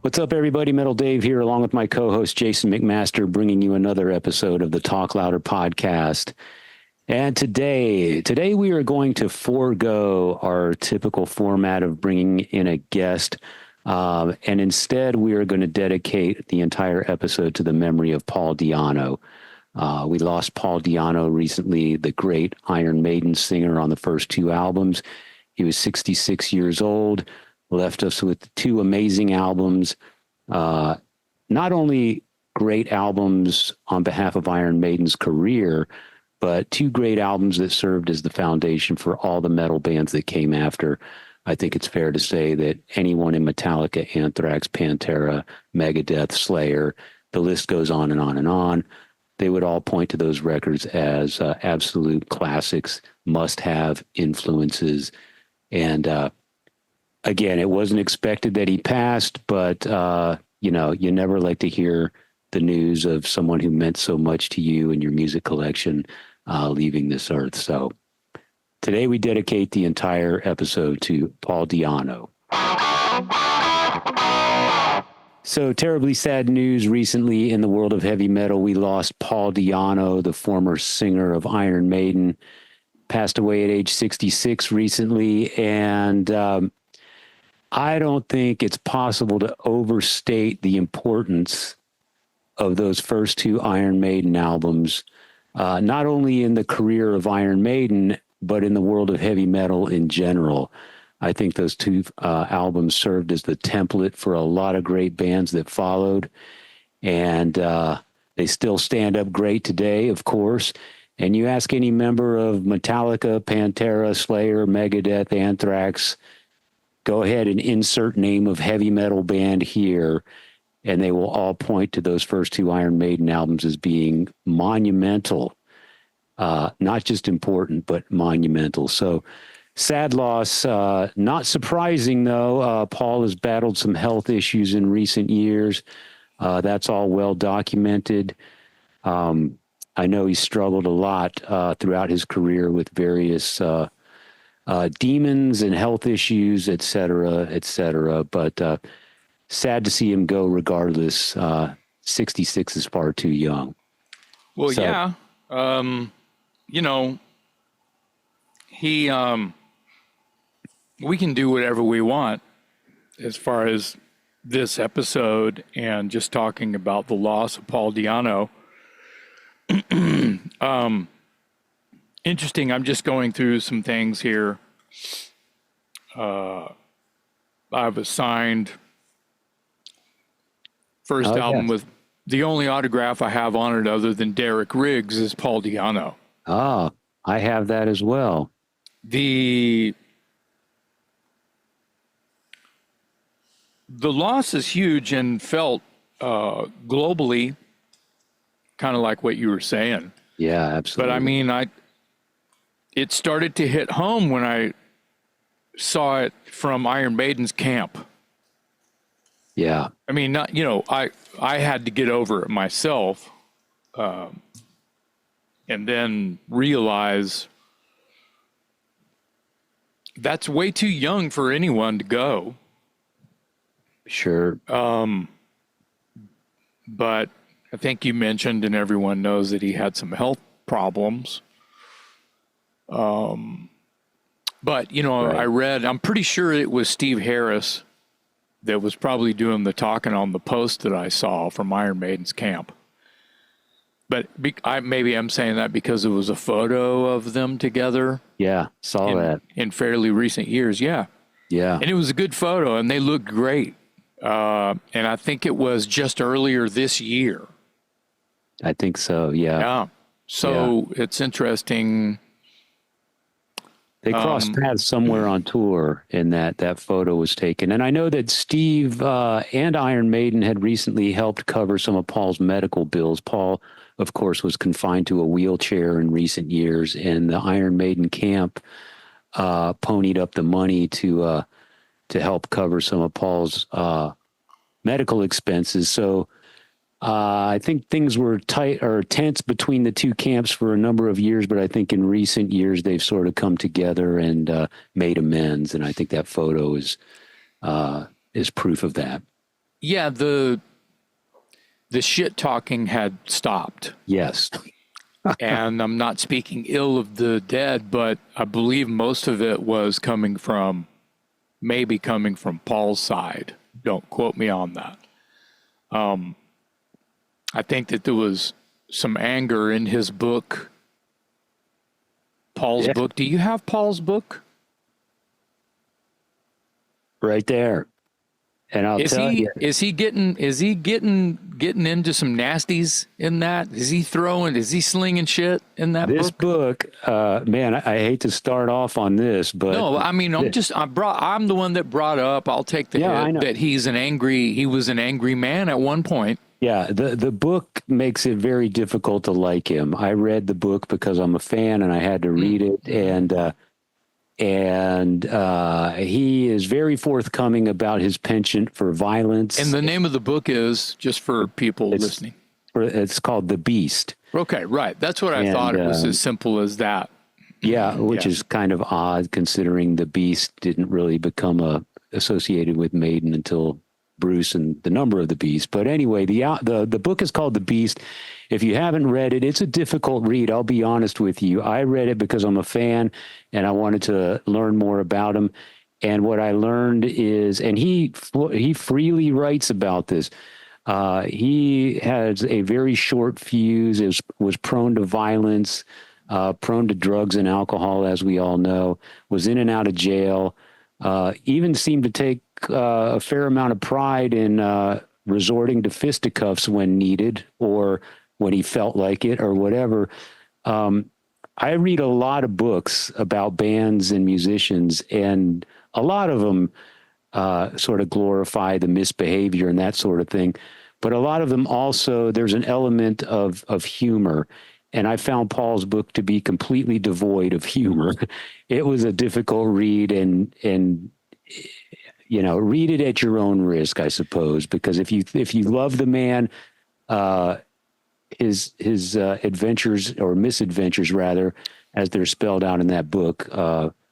What's up, everybody? Metal Dave here, along with my co-host Jason McMaster, bringing you another episode of the Talk Louder podcast. And today we are going to forego our typical format of bringing in a guest, and instead we are going to dedicate the entire episode to the memory of Paul Di'Anno. We lost Paul Di'Anno recently, the great Iron Maiden singer on the first two albums. He was 66 years old. Left us with two amazing albums, not only great albums on behalf of Iron Maiden's career, but two great albums that served as the foundation for all the metal bands that came after. I think it's fair to say that anyone in Metallica, Anthrax, Pantera, Megadeth, Slayer, the list goes on and on and on. They would all point to those records as absolute classics, must-have influences, and again, it wasn't expected that he passed, but, you never like to hear the news of someone who meant so much to you and your music collection leaving this earth. So today we dedicate the entire episode to Paul Di'Anno. So terribly sad news recently in the world of heavy metal. We lost Paul Di'Anno, the former singer of Iron Maiden, passed away at age 66 recently, and I don't think it's possible to overstate the importance of those first two Iron Maiden albums, not only in the career of Iron Maiden, but in the world of heavy metal in general. I think those two albums served as the template for a lot of great bands that followed, and they still stand up great today, of course. And you ask any member of Metallica, Pantera, Slayer, Megadeth, Anthrax, go ahead and insert name of heavy metal band here, and they will all point to those first two Iron Maiden albums as being monumental, not just important, but monumental. So sad loss. Not surprising, though. Paul has battled some health issues in recent years. That's all well documented. I know he struggled a lot throughout his career with various demons and health issues, et cetera, but sad to see him go regardless. 66 is far too young. Well, so, yeah. We can do whatever we want as far as this episode and just talking about the loss of Paul Di'Anno. Interesting. I'm just going through some things here. I've assigned first album with the only autograph I have on it other than Derek Riggs is Paul Di'Anno. Oh, I have that as well. The loss is huge and felt globally, kind of like what you were saying. Yeah, absolutely. But I mean, it started to hit home when I saw it from Iron Maiden's camp. Yeah. I mean, I had to get over it myself, and then realize that's way too young for anyone to go. Sure. But I think you mentioned, and everyone knows, that he had some health problems. But, right. I read, I'm pretty sure it was Steve Harris that was probably doing the talking on the post that I saw from Iron Maiden's camp. But maybe I'm saying that because it was a photo of them together. Yeah, saw that. In fairly recent years, yeah. Yeah. And it was a good photo, and they looked great. And I think it was just earlier this year. I think so, yeah. Yeah. So It's interesting. They crossed paths somewhere on tour, and that photo was taken. And I know that Steve and Iron Maiden had recently helped cover some of Paul's medical bills. Paul, of course, was confined to a wheelchair in recent years, and the Iron Maiden camp ponied up the money to help cover some of Paul's medical expenses. So I think things were tight or tense between the two camps for a number of years, but I think in recent years they've sort of come together and made amends. And I think that photo is proof of that. Yeah, the shit talking had stopped. Yes. And I'm not speaking ill of the dead, but I believe most of it was maybe coming from Paul's side. Don't quote me on that. I think that there was some anger in his book, Paul's book. Do you have Paul's book? Right there. And I'll tell you, is he getting into some nasties in that? Is he slinging shit in that this book? Man, I hate to start off on this, but no, I mean, I'm the one that brought up. I'll take the hit that he was an angry man at one point. Yeah, the book makes it very difficult to like him. I read the book because I'm a fan and I had to read it, and he is very forthcoming about his penchant for violence. And the name of the book is, just for people listening, it's called The Beast. Okay, right. That's what I thought. It was as simple as that. Yeah, which is kind of odd considering The Beast didn't really become associated with Maiden until Bruce and the Number of the Beast. But anyway, the book is called The Beast. If you haven't read it, it's a difficult read. I'll be honest with you. I read it because I'm a fan and I wanted to learn more about him. And what I learned is, and he freely writes about this. He has a very short fuse, was prone to violence, prone to drugs and alcohol, as we all know, was in and out of jail, even seemed to take a fair amount of pride in resorting to fisticuffs when needed or when he felt like it or whatever. I read a lot of books about bands and musicians, and a lot of them sort of glorify the misbehavior and that sort of thing. But a lot of them also, there's an element of humor. And I found Paul's book to be completely devoid of humor. It was a difficult read, and read it at your own risk, I suppose, because if you love the man, his adventures or misadventures rather, as they're spelled out in that book,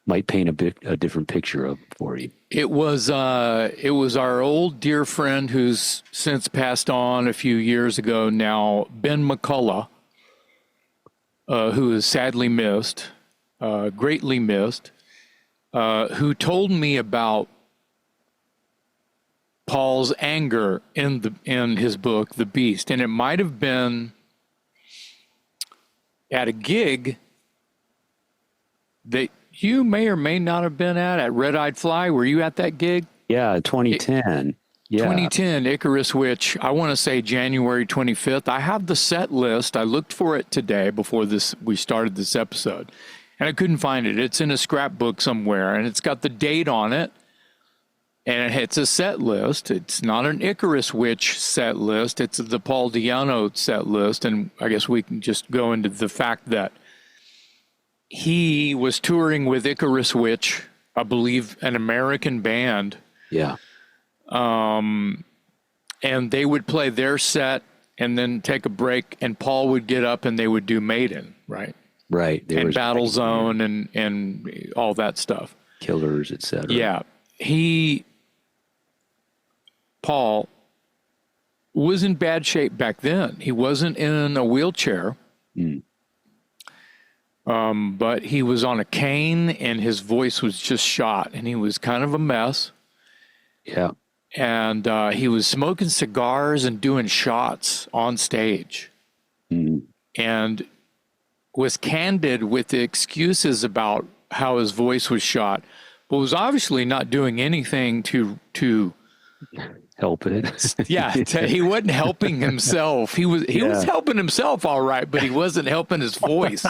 might paint a different picture for you. It was our old dear friend who's since passed on a few years ago now, Ben McCullough, who is sadly missed, greatly missed, who told me about Paul's anger in his book, The Beast. And it might have been at a gig that you may or may not have been at Red Eyed Fly. Were you at that gig? Yeah, 2010. 2010, Icarus Witch, I want to say January 25th. I have the set list. I looked for it today before we started this episode, and I couldn't find it. It's in a scrapbook somewhere, and it's got the date on it, and it's a set list. It's not an Icarus Witch set list. It's the Paul Di'Anno set list, and I guess we can just go into the fact that he was touring with Icarus Witch, I believe an American band. Yeah. And they would play their set and then take a break, and Paul would get up and they would do Maiden, right? Right. And Battle Zone and all that stuff. Killers, etc. Yeah. Paul was in bad shape back then. He wasn't in a wheelchair. But he was on a cane and his voice was just shot and he was kind of a mess. Yeah. And he was smoking cigars and doing shots on stage, and was candid with the excuses about how his voice was shot, but was obviously not doing anything to help it. Yeah, he wasn't helping himself. He was helping himself all right, but he wasn't helping his voice.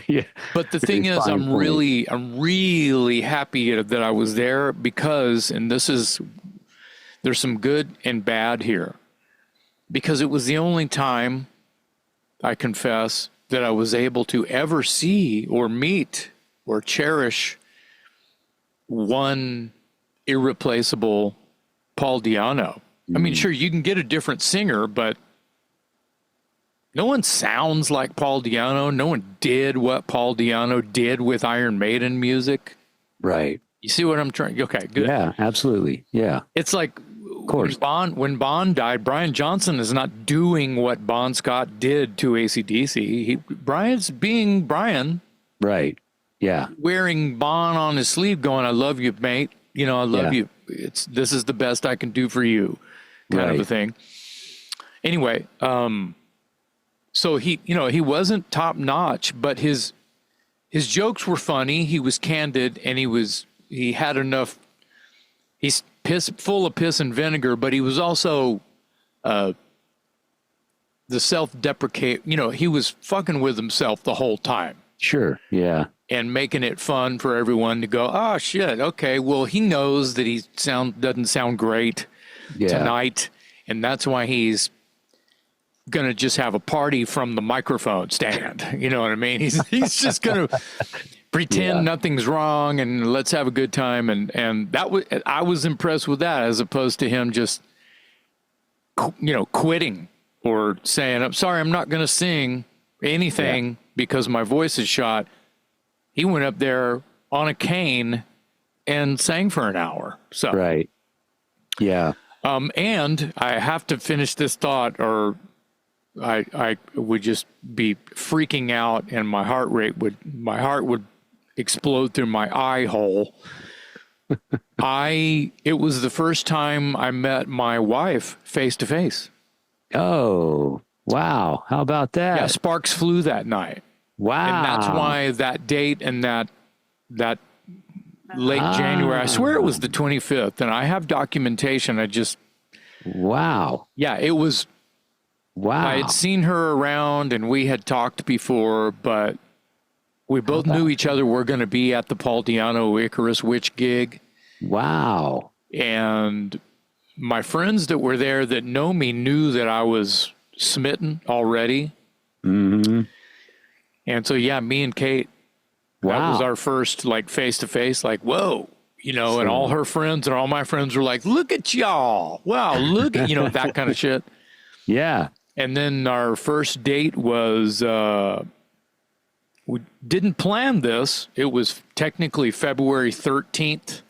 Yeah. But the thing is, I'm really happy that I was there because, and there's some good and bad here, because it was the only time, I confess, that I was able to ever see or meet or cherish one irreplaceable Paul Di'Anno. I mean, sure, you can get a different singer, but no one sounds like Paul Di'Anno. No one did what Paul Di'Anno did with Iron Maiden music. Right. You see what I'm trying? Okay, good. Yeah, absolutely. Yeah. It's like Of course. when Bon died, Brian Johnson is not doing what Bon Scott did to AC/DC. Brian's being Brian. Right. Yeah. Wearing Bon on his sleeve going, I love you, mate. You know, I love you. This is the best I can do for you, kind of a thing. Anyway, so he wasn't top notch, but his jokes were funny. He was candid, and he had enough. He's full of piss and vinegar, but he was also the self-deprecate. You know, he was fucking with himself the whole time. Sure. Yeah. And making it fun for everyone to go, oh shit, okay. Well, he knows that he doesn't sound great tonight, and that's why he's gonna just have a party from the microphone stand. You know what I mean? He's just gonna pretend nothing's wrong and let's have a good time. And I was impressed with that, as opposed to him just quitting or saying, I'm sorry, I'm not gonna sing anything because my voice is shot. He went up there on a cane and sang for an hour. So right. Yeah. And I have to finish this thought, or I would just be freaking out, and my heart would explode through my eye hole. It was the first time I met my wife face to face. Oh, wow. How about that? Yeah, sparks flew that night. Wow. And that's why that date and that late January, I swear it was the 25th, and I have documentation. Wow. Yeah, it was. Wow. I had seen her around and we had talked before, but we both knew each other were going to be at the Paul Di'Anno Icarus Witch gig. Wow. And my friends that were there that know me knew that I was smitten already. Mm-hmm. And so, yeah, me and Kate, that was our first face-to-face, whoa, and all her friends and all my friends were like, look at y'all. Wow, look at, that kind of shit. Yeah. And then our first date was, we didn't plan this. It was technically February 13th.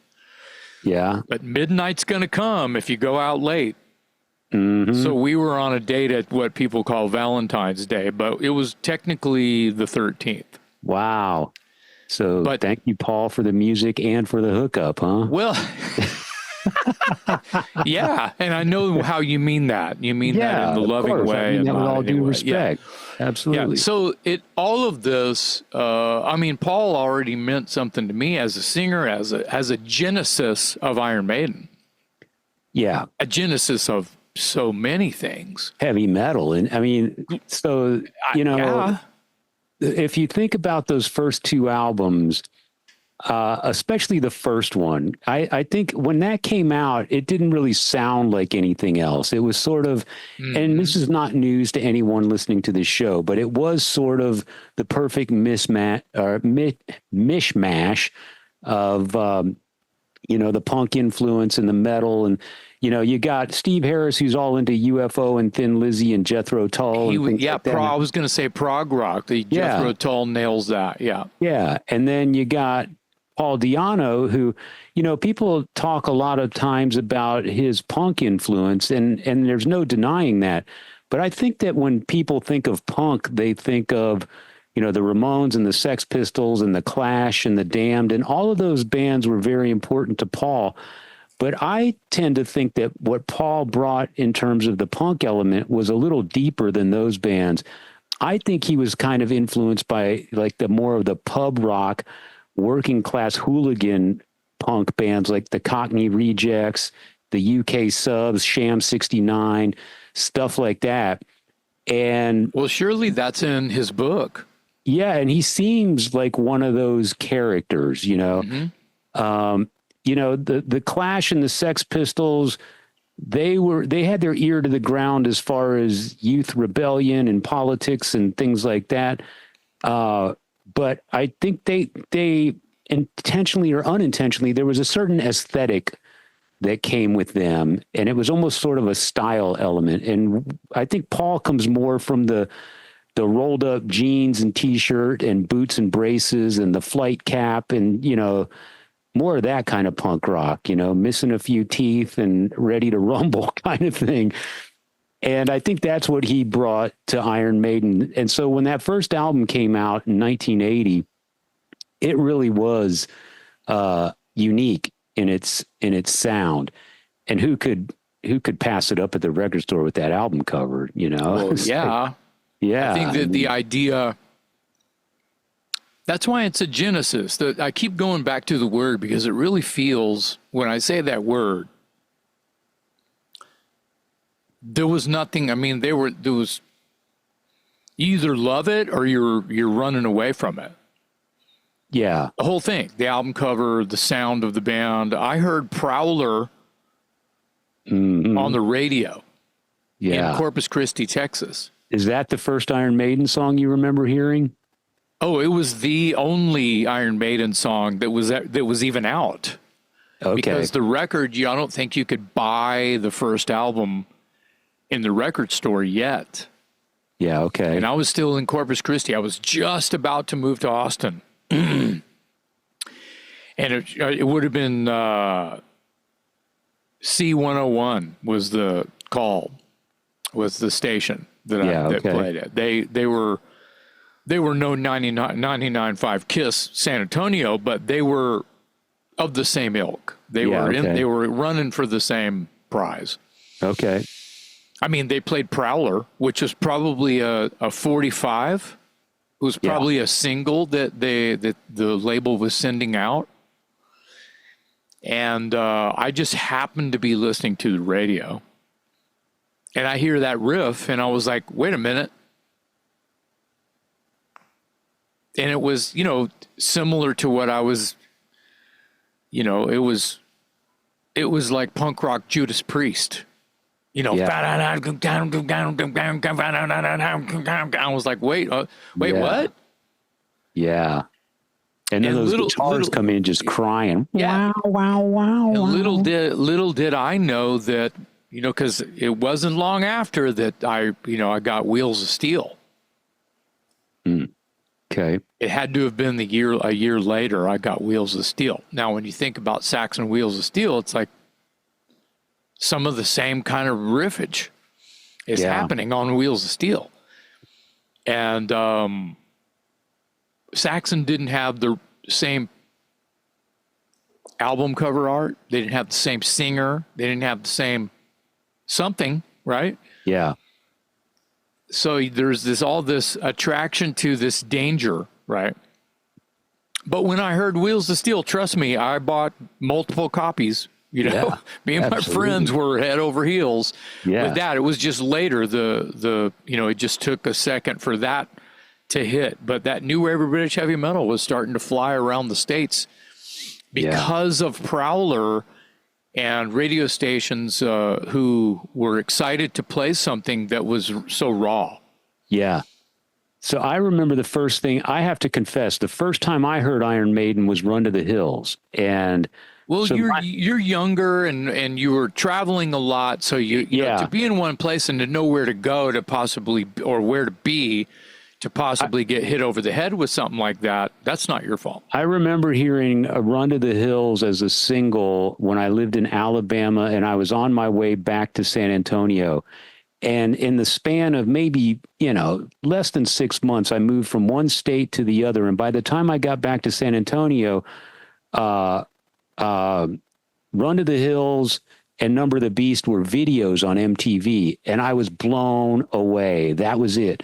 Yeah. But midnight's going to come if you go out late. Mm-hmm. So we were on a date at what people call Valentine's Day, but it was technically the 13th. Wow. So thank you, Paul, for the music and for the hookup, huh? Well, yeah. And I know how you mean that. You mean that in the loving way. I mean that with all due way. respect. Yeah. Absolutely. Yeah. So all of this, Paul already meant something to me as a singer, as a genesis of Iron Maiden. Yeah. A genesis of so many things. Heavy metal. And if you think about those first two albums, especially the first one, I think when that came out, it didn't really sound like anything else. It was sort of, and this is not news to anyone listening to this show, but it was sort of the perfect mishmash of, the punk influence and the metal. And, you got Steve Harris, who's all into UFO and Thin Lizzy and Jethro Tull. I was going to say prog rock. The Jethro Tull nails that. Yeah. Yeah. And then you got Paul Di'Anno, who, people talk a lot of times about his punk influence, and there's no denying that. But I think that when people think of punk, they think of, the Ramones and the Sex Pistols and the Clash and the Damned, and all of those bands were very important to Paul. But I tend to think that what Paul brought in terms of the punk element was a little deeper than those bands. I think he was kind of influenced by the more of the pub rock, working class hooligan punk bands like the Cockney Rejects, the UK Subs, Sham 69, stuff like that. And well, surely that's in his book. Yeah, and he seems like one of those characters, Mm-hmm. The Clash and the Sex Pistols, they had their ear to the ground as far as youth rebellion and politics and things like that. But I think they intentionally or unintentionally, there was a certain aesthetic that came with them, and it was almost sort of a style element. And I think Paul comes more from the rolled up jeans and t-shirt and boots and braces and the flight cap and, more of that kind of punk rock, missing a few teeth and ready to rumble kind of thing. And I think that's what he brought to Iron Maiden. And so when that first album came out in 1980, it really was unique in its sound. And who could pass it up at the record store with that album cover? Well, yeah, yeah. I think that the idea. That's why it's a genesis. I keep going back to the word because it really feels, when I say that word, there was nothing. I mean, there was, you either love it or you're running away from it. Yeah. The whole thing, the album cover, the sound of the band. I heard Prowler on the radio in Corpus Christi, Texas. Is that the first Iron Maiden song you remember hearing? Oh, it was the only Iron Maiden song that was even out. Okay. Because the record, I don't think you could buy the first album in the record store yet. Yeah, okay. And I was still in Corpus Christi. I was just about to move to Austin. And it would have been C101 was the station that played it. They were no 99.5 Kiss San Antonio, but they were of the same ilk. They were running for the same prize. Okay. I mean, they played Prowler, which was probably a 45. It was probably a single that the label was sending out. And I just happened to be listening to the radio. And I hear that riff, and I was like, wait a minute. And it was, similar to what I was, it was like punk rock Judas Priest, I was like, wait, what? Yeah. And then those guitars come in just crying. Yeah. Wow, wow, wow. And wow. little did I know that, because it wasn't long after that I got Wheels of Steel. Okay. It had to have been a year later I got Wheels of Steel. Now, when you think about Saxon Wheels of Steel, it's like some of the same kind of riffage is happening on Wheels of Steel. And Saxon didn't have the same album cover art. They didn't have the same singer. They didn't have the same something, right? Yeah. So there's all this attraction to this danger, right? But when I heard Wheels of Steel, trust me, I bought multiple copies. Me and my friends were head over heels with that. It was just later it just took a second for that to hit. But that new wave of British heavy metal was starting to fly around the States because of Prowler and radio stations who were excited to play something that was so raw. Yeah. So I remember the first thing, I have to confess, the first time I heard Iron Maiden was Run to the Hills. And well, so you're younger and you were traveling a lot. So you know, to be in one place and to know where to go to possibly, or where to be, to possibly get hit over the head with something like that, that's not your fault. I remember hearing a Run to the Hills as a single when I lived in Alabama and I was on my way back to San Antonio. And in the span of maybe, less than 6 months, I moved from one state to the other. And by the time I got back to San Antonio, Run to the Hills and Number of the Beast were videos on MTV. And I was blown away. That was it.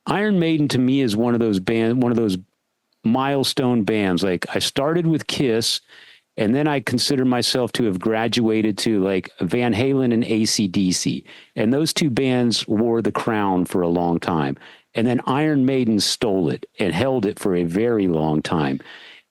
Iron Maiden to me is one of those milestone bands. Like I started with Kiss, and then I consider myself to have graduated to like Van Halen and AC/DC. And those two bands wore the crown for a long time. And then Iron Maiden stole it and held it for a very long time.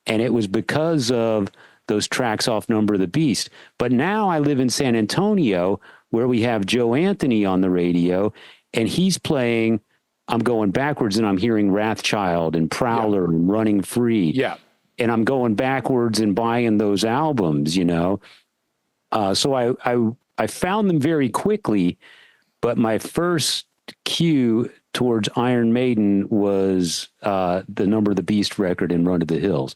And it was because of those tracks off Number of the Beast. But now I live in San Antonio where we have Joe Anthony on the radio, and he's playing, I'm going backwards and I'm hearing Wrathchild and Prowler and Running Free. Yeah. And I'm going backwards and buying those albums, So I found them very quickly, but my first cue towards Iron Maiden was the Number of the Beast record and Run to the Hills.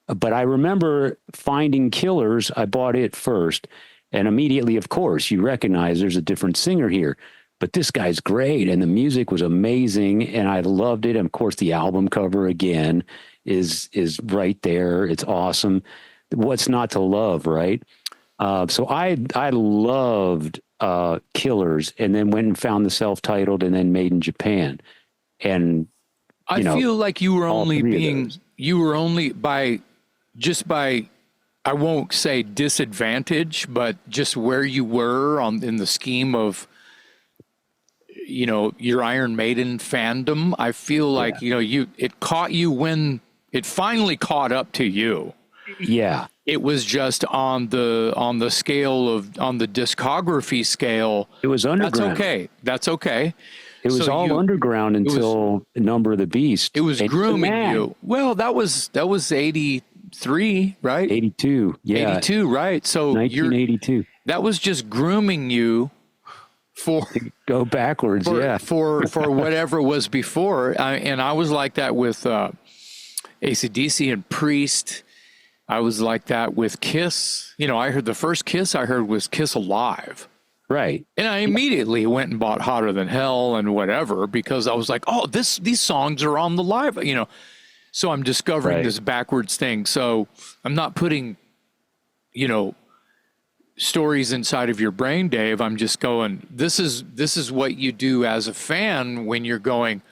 But I remember finding Killers. I bought it first, and immediately, of course, you recognize there's a different singer here. But this guy's great, and the music was amazing, and I loved it. And of course, the album cover again is right there. It's awesome. What's not to love, right? So I loved Killers, and then went and found the self-titled, and then Made in Japan, and I feel like you were only being, by I won't say disadvantage, but just where you were in the scheme of, your Iron Maiden fandom. I feel like, it caught you when it finally caught up to you. Yeah. It was just on the scale on the discography scale. It was underground. That's okay. It was underground until Number of the Beast. It was grooming you. Well, that was 83, right? 82. Yeah. 82, right? So 1982. That was just grooming you for go backwards. For whatever was before. And I was like that with AC/DC and Priest. I was like that with Kiss. I heard the first Kiss I heard was Kiss Alive. Right. And I immediately went and bought Hotter Than Hell and whatever, because I was like, oh, these songs are on the live, So I'm discovering this backwards thing. So I'm not putting, stories inside of your brain, Dave. I'm just going, this is what you do as a fan when you're going,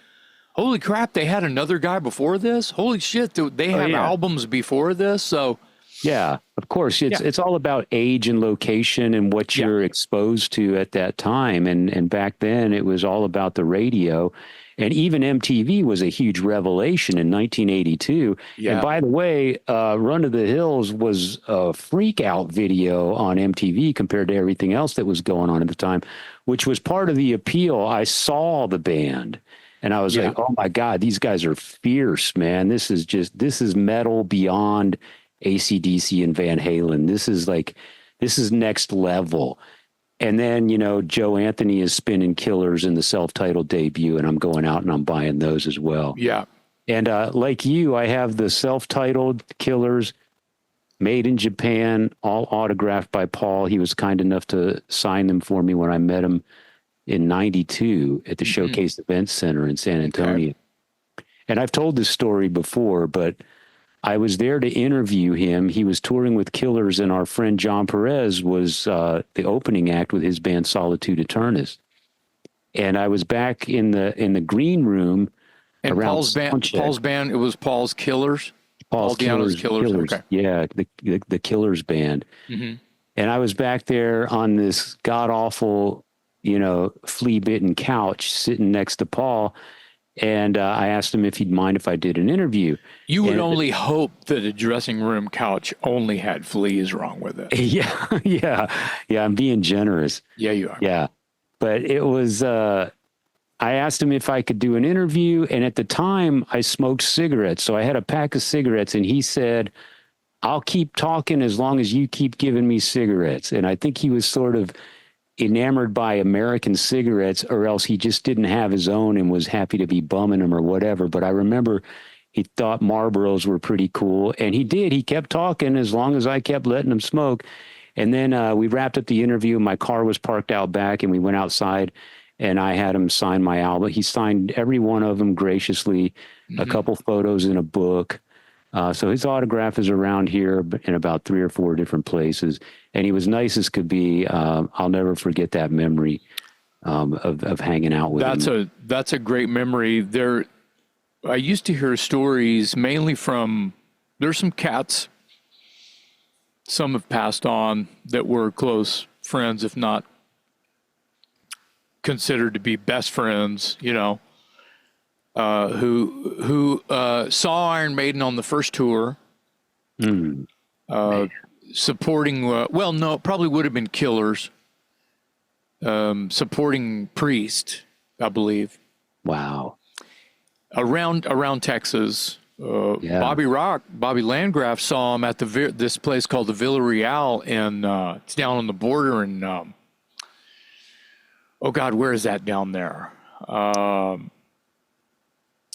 holy crap, they had another guy before this? Holy shit, they have albums before this? So yeah, of course. It's all about age and location and what you're exposed to at that time. And back then it was all about the radio. And even MTV was a huge revelation in 1982. Yeah. And by the way, Run to the Hills was a freak out video on MTV compared to everything else that was going on at the time, which was part of the appeal. I saw the band and I was like, oh my God, these guys are fierce, man. This is metal beyond AC/DC and Van Halen. This is next level. And then, Joe Anthony is spinning Killers in the self-titled debut, and I'm going out and I'm buying those as well. Yeah. And like you, I have the self-titled Killers, Made in Japan, all autographed by Paul. He was kind enough to sign them for me when I met him in 92 at the Showcase Event Center in San Antonio. Okay. And I've told this story before, but I was there to interview him. He was touring with Killers, and our friend John Perez was the opening act with his band Solitude Aeternus. And I was back in the green room. And around Paul's band, it was Paul's Killers? Paul Killers. Okay. Yeah, the Killers band. Mm-hmm. And I was back there on this god-awful, flea-bitten couch sitting next to Paul. And I asked him if he'd mind if I did an interview. You would only hope that a dressing room couch only had fleas wrong with it. Yeah. I'm being generous. Yeah, you are. Yeah. But it was, I asked him if I could do an interview. And at the time, I smoked cigarettes. So I had a pack of cigarettes. And he said, I'll keep talking as long as you keep giving me cigarettes. And I think he was sort of enamored by American cigarettes, or else he just didn't have his own and was happy to be bumming them or whatever. But I remember he thought Marlboros were pretty cool, and he did. He kept talking as long as I kept letting him smoke. And then we wrapped up the interview. My car was parked out back, and we went outside, and I had him sign my album. He signed every one of them graciously, a couple photos in a book. So his autograph is around here in about 3 or 4 different places. And he was nice as could be. I'll never forget that memory of hanging out with him. That's a great memory. I used to hear stories mainly from, there's some cats, some have passed on, that were close friends, if not considered to be best friends, who saw Iron Maiden on the first tour, supporting, no, it probably would have been Killers, supporting Priest, I believe. Wow. Around Texas. Bobby Landgraf saw him at this place called the Villa Real, it's down on the border in, oh God, where is that down there?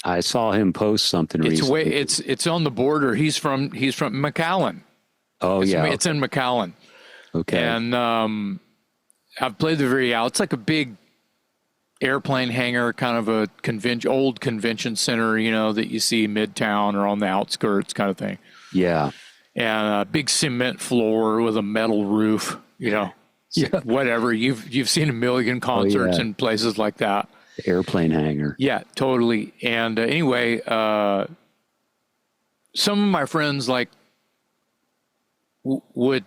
I saw him post something It's recently. it's on the border. He's from McAllen. Oh yeah. It's in McAllen. Okay. And I've played the very out. It's like a big airplane hangar, kind of a old convention center, that you see midtown or on the outskirts kind of thing. Yeah. And a big cement floor with a metal roof, Yeah. whatever. You've seen a million concerts in places like that. Airplane hangar. Yeah, totally. And anyway, some of my friends would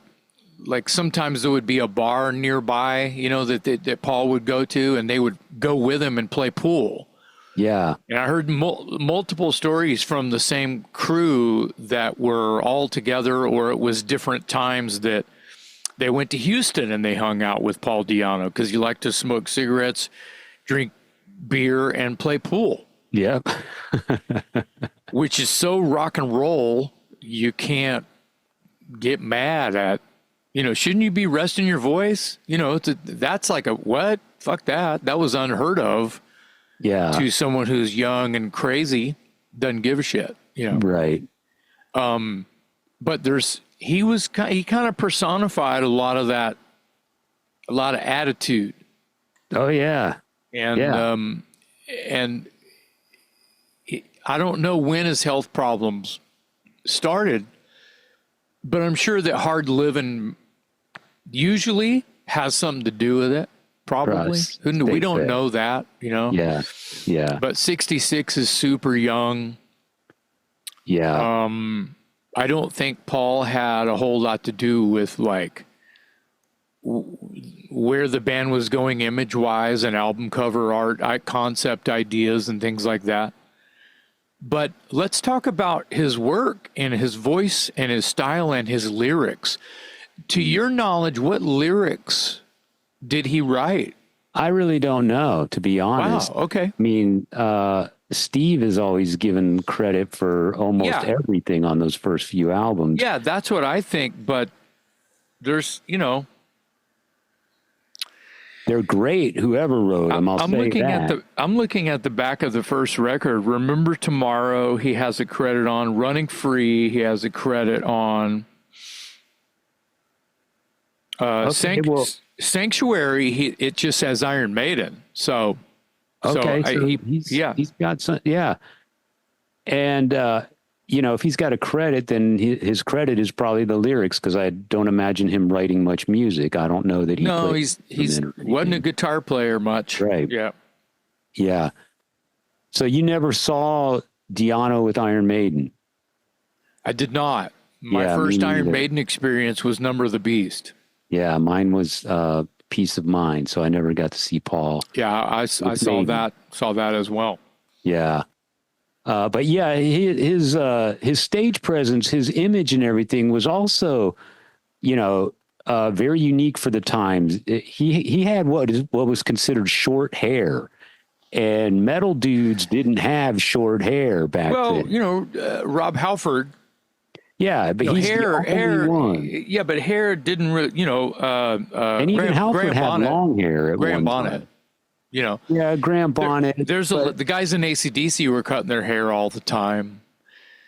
sometimes there would be a bar nearby, that Paul would go to, and they would go with him and play pool. Yeah. And I heard multiple stories from the same crew that were all together, or it was different times that they went to Houston and they hung out with Paul Di'Anno because you like to smoke cigarettes, drink beer, and play pool. Yep. Which is so rock and roll, you can't get mad at. Shouldn't you be resting your voice? That's like a what? Fuck that. That was unheard of. Yeah. To someone who's young and crazy, doesn't give a shit. Right. But he kind of personified a lot of that, a lot of attitude. Oh yeah. And and I don't know when his health problems started, but I'm sure that hard living usually has something to do with it. Probably. We don't know that, Yeah. Yeah. But 66 is super young. Yeah. I don't think Paul had a whole lot to do with where the band was going image wise and album cover art, concept ideas and things like that. But let's talk about his work and his voice and his style and his lyrics. To your knowledge, what lyrics did he write? I really don't know, to be honest. Wow, okay. I mean, Steve is always given credit for almost everything on those first few albums. Yeah, that's what I think. But there's, they're great. Whoever wrote them, I'm looking at the back of the first record. Remember Tomorrow, he has a credit on. Running Free, he has a credit on. Sanctuary, it just says Iron Maiden. So he's got some, yeah. And if he's got a credit, then his credit is probably the lyrics, because I don't imagine him writing much music. I don't know that he. No, he's wasn't a guitar player much. Right. Yeah. Yeah. So you never saw Di'Anno with Iron Maiden? I did not. My first Iron Maiden experience was Number of the Beast. Yeah, mine was Peace of Mind, so I never got to see Paul. Yeah, I saw that as well. Yeah. But yeah, his stage presence, his image and everything was also, very unique for the times. He had what was considered short hair, and metal dudes didn't have short hair back then. Well, Rob Halford. Yeah, but he's the only one. Yeah, but hair didn't really, and even Halford had long hair at Graham one Bonnet. time. Yeah, Graham Bonnet. The guys in AC/DC were cutting their hair all the time.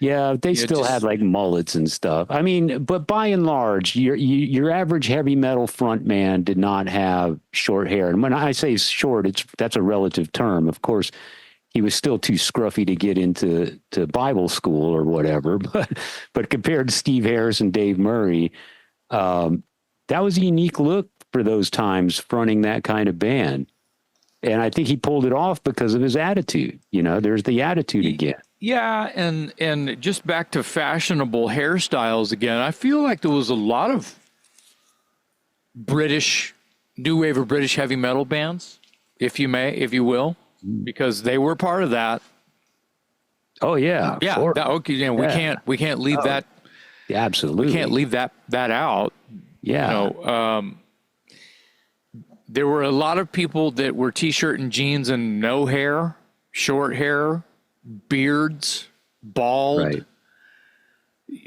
Yeah, they still had like mullets and stuff. I mean, but by and large, your average heavy metal front man did not have short hair. And when I say short, that's a relative term. Of course, he was still too scruffy to get into Bible school or whatever. But compared to Steve Harris and Dave Murray, that was a unique look for those times, fronting that kind of band. And I think he pulled it off because of his attitude. There's the attitude again. Yeah, and just back to fashionable hairstyles again, I feel like there was a lot of new wave of British heavy metal bands, if you will, because they were part of that. Oh yeah. Yeah. We can't leave that. Yeah, absolutely. We can't leave that out. Yeah. There were a lot of people that were t-shirt and jeans and no hair, short hair, beards, bald,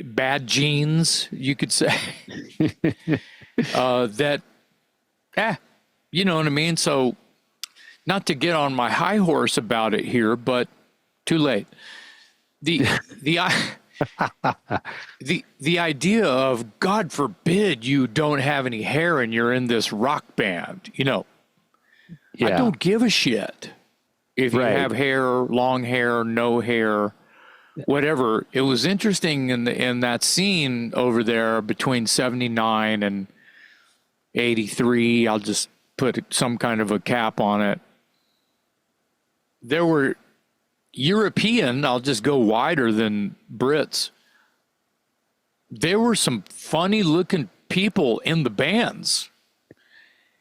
bad genes, you could say. You know what I mean? So not to get on my high horse about it here, but Too late. The the idea of, God forbid you don't have any hair and you're in this rock band, you know, I don't give a shit if you have hair, long hair, no hair, whatever. It was interesting in that scene over there between 79 and 83. I'll just put some kind of a cap on it. There were European, I'll just go wider than Brits. There were some funny looking people in the bands.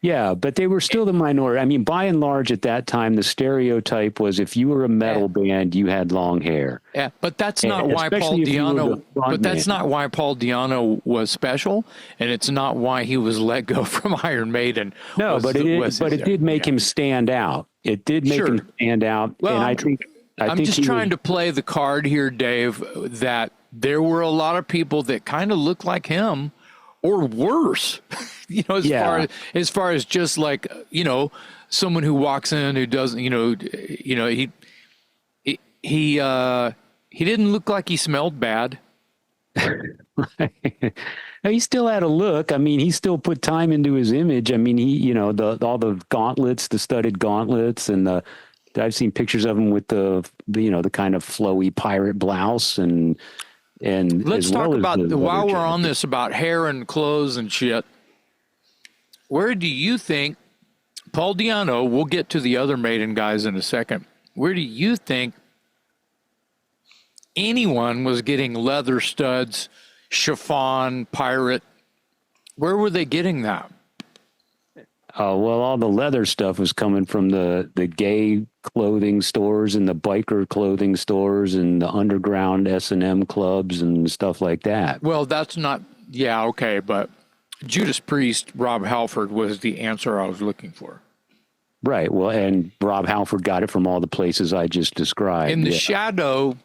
Yeah, but they were still the minority. I mean, by and large at that time, the stereotype was if you were a metal band, you had long hair. Yeah, but that's not why Paul Di'Anno. But that's not why Paul Di'Anno was special, and it's not why he was let go from Iron Maiden. No, but it did make him stand out. It did make him stand out. Well, and I think I'm just trying to play the card here, Dave, that there were a lot of people that kind of looked like him or worse, you know, as far as just like, you know, someone who walks in who doesn't, he didn't look like he smelled bad. Right. He still had a look. I mean, he still put time into his image. I mean, he, you know, all the gauntlets, the studded gauntlets, and I've seen pictures of him with the kind of flowy pirate blouse and let's talk about while we're on this about hair and clothes and shit. Where do you think Paul Di'Anno? We'll get to the other Maiden guys in a second. Where do you think anyone was getting leather studs, chiffon, pirate? Where were they getting that? Well, all the leather stuff was coming from the gay clothing stores and the biker clothing stores and the underground S&M clubs and stuff like that. Well, that's not, yeah, okay, but Judas Priest, Rob Halford was the answer I was looking for. Right, well, and Rob Halford got it from all the places I just described. In the shadow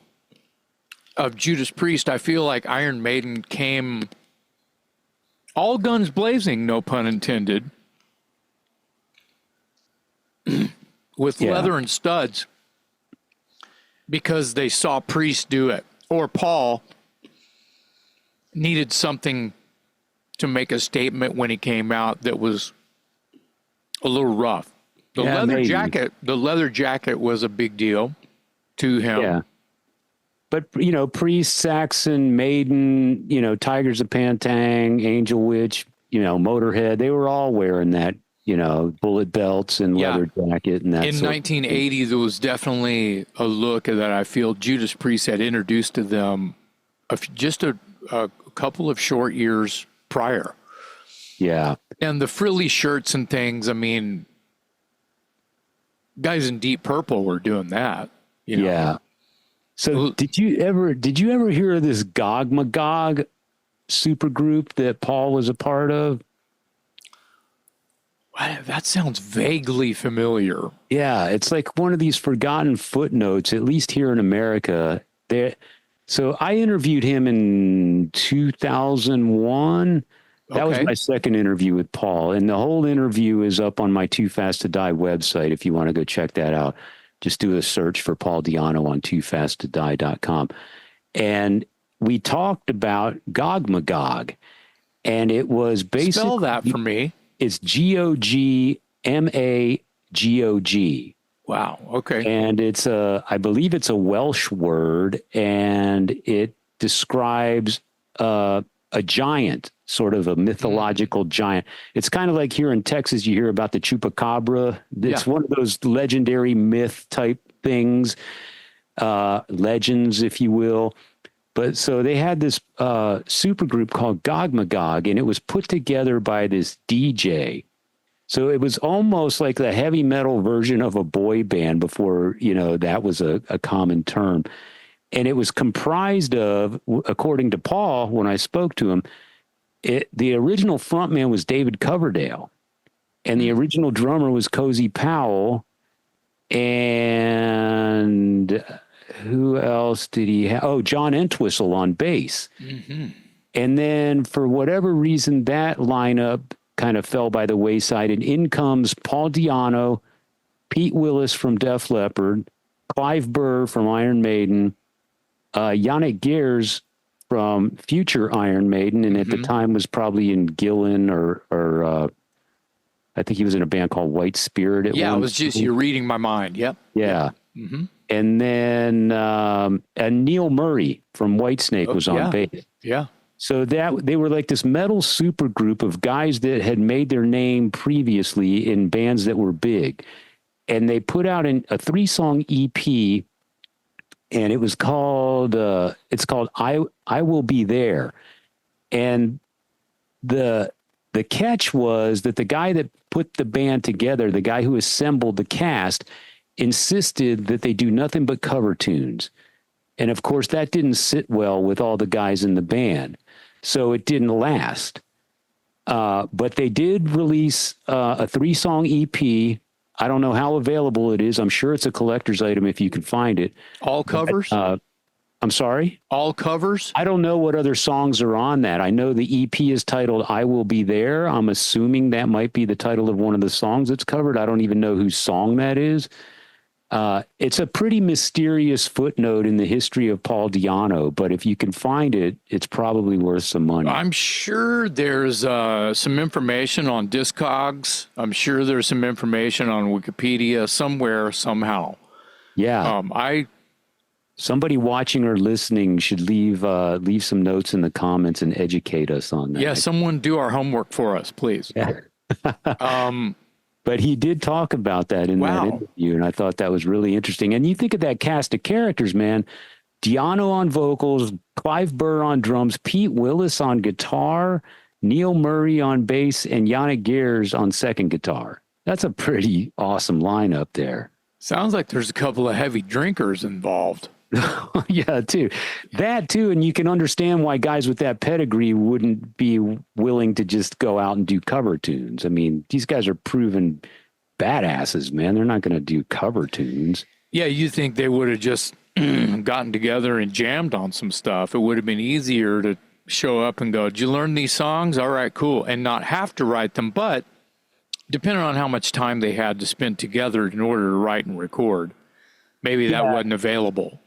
of Judas Priest, I feel like Iron Maiden came all guns blazing, no pun intended, with leather and studs because they saw Priest do it, or Paul needed something to make a statement when he came out that was a little rough. The leather jacket was a big deal to him. Yeah. But, you know, Priest, Saxon, Maiden, you know, Tigers of Pantang, Angel Witch, you know, Motorhead, they were all wearing that, you know, bullet belts and leather jacket and that. In 1980, there was definitely a look that I feel Judas Priest had introduced to them just a couple of short years prior. Yeah. And the frilly shirts and things, I mean, guys in Deep Purple were doing that. You know? Yeah. So did you ever hear of this Gog Magog supergroup that Paul was a part of? That sounds vaguely familiar. Yeah, it's like one of these forgotten footnotes, at least here in America. So I interviewed him in 2001. That was my second interview with Paul. And the whole interview is up on my Too Fast to Die website if you want to go check that out. Just do a search for Paul Di'Anno on toofasttodie.com. And we talked about Gog Magog. And it was basically... Spell that for me. It's Gogmagog. Wow. Okay. And it's I believe it's a Welsh word, and it describes a giant, sort of a mythological giant. It's kind of like here in Texas, you hear about the chupacabra. It's one of those legendary myth type things, legends, if you will. But so they had this super group called Gog Magog, and it was put together by this DJ. So it was almost like the heavy metal version of a boy band before, you know, that was a common term. And it was comprised of, according to Paul, when I spoke to him, the original frontman was David Coverdale, and the original drummer was Cozy Powell, and who else did he have? Oh, John Entwistle on bass. Mm-hmm. And then for whatever reason, that lineup kind of fell by the wayside, and in comes Paul Di'Anno, Pete Willis from Def Leppard, Clive Burr from Iron Maiden, Yannick Gers from future Iron Maiden, and at the time was probably in Gillan or I think he was in a band called White Spirit at Yeah, one it was just point. you're reading my mind. Yep. Yeah. Mm-hmm. And then and Neil Murray from Whitesnake was on bass. Yeah. So that they were like this metal super group of guys that had made their name previously in bands that were big. And they put out a 3-song EP, and it was called I Will Be There. And the catch was that the guy that put the band together, the guy who assembled the cast, insisted that they do nothing but cover tunes. And of course, that didn't sit well with all the guys in the band. So it didn't last. But they did release a 3-song EP. I don't know how available it is. I'm sure it's a collector's item if you can find it. All covers? I'm sorry? All covers? I don't know what other songs are on that. I know the EP is titled I Will Be There. I'm assuming that might be the title of one of the songs that's covered. I don't even know whose song that is. It's a pretty mysterious footnote in the history of Paul Di'Anno, but if you can find it, it's probably worth some money. I'm sure there's some information on Discogs. I'm sure there's some information on Wikipedia somewhere, somehow. Yeah. Somebody watching or listening should leave some notes in the comments and educate us on that. Yeah, someone do our homework for us, please. Yeah. But he did talk about that in that interview, and I thought that was really interesting. And you think of that cast of characters, man. Di'Anno on vocals, Clive Burr on drums, Pete Willis on guitar, Neil Murray on bass, and Yannick Gers on second guitar. That's a pretty awesome lineup there. Sounds like there's a couple of heavy drinkers involved. Yeah, too. That too, and you can understand why guys with that pedigree wouldn't be willing to just go out and do cover tunes. I mean, these guys are proven badasses, man. They're not going to do cover tunes. Yeah, you think they would have just gotten together and jammed on some stuff. It would have been easier to show up and go, did you learn these songs? All right, cool. And not have to write them. But depending on how much time they had to spend together in order to write and record, maybe that wasn't available.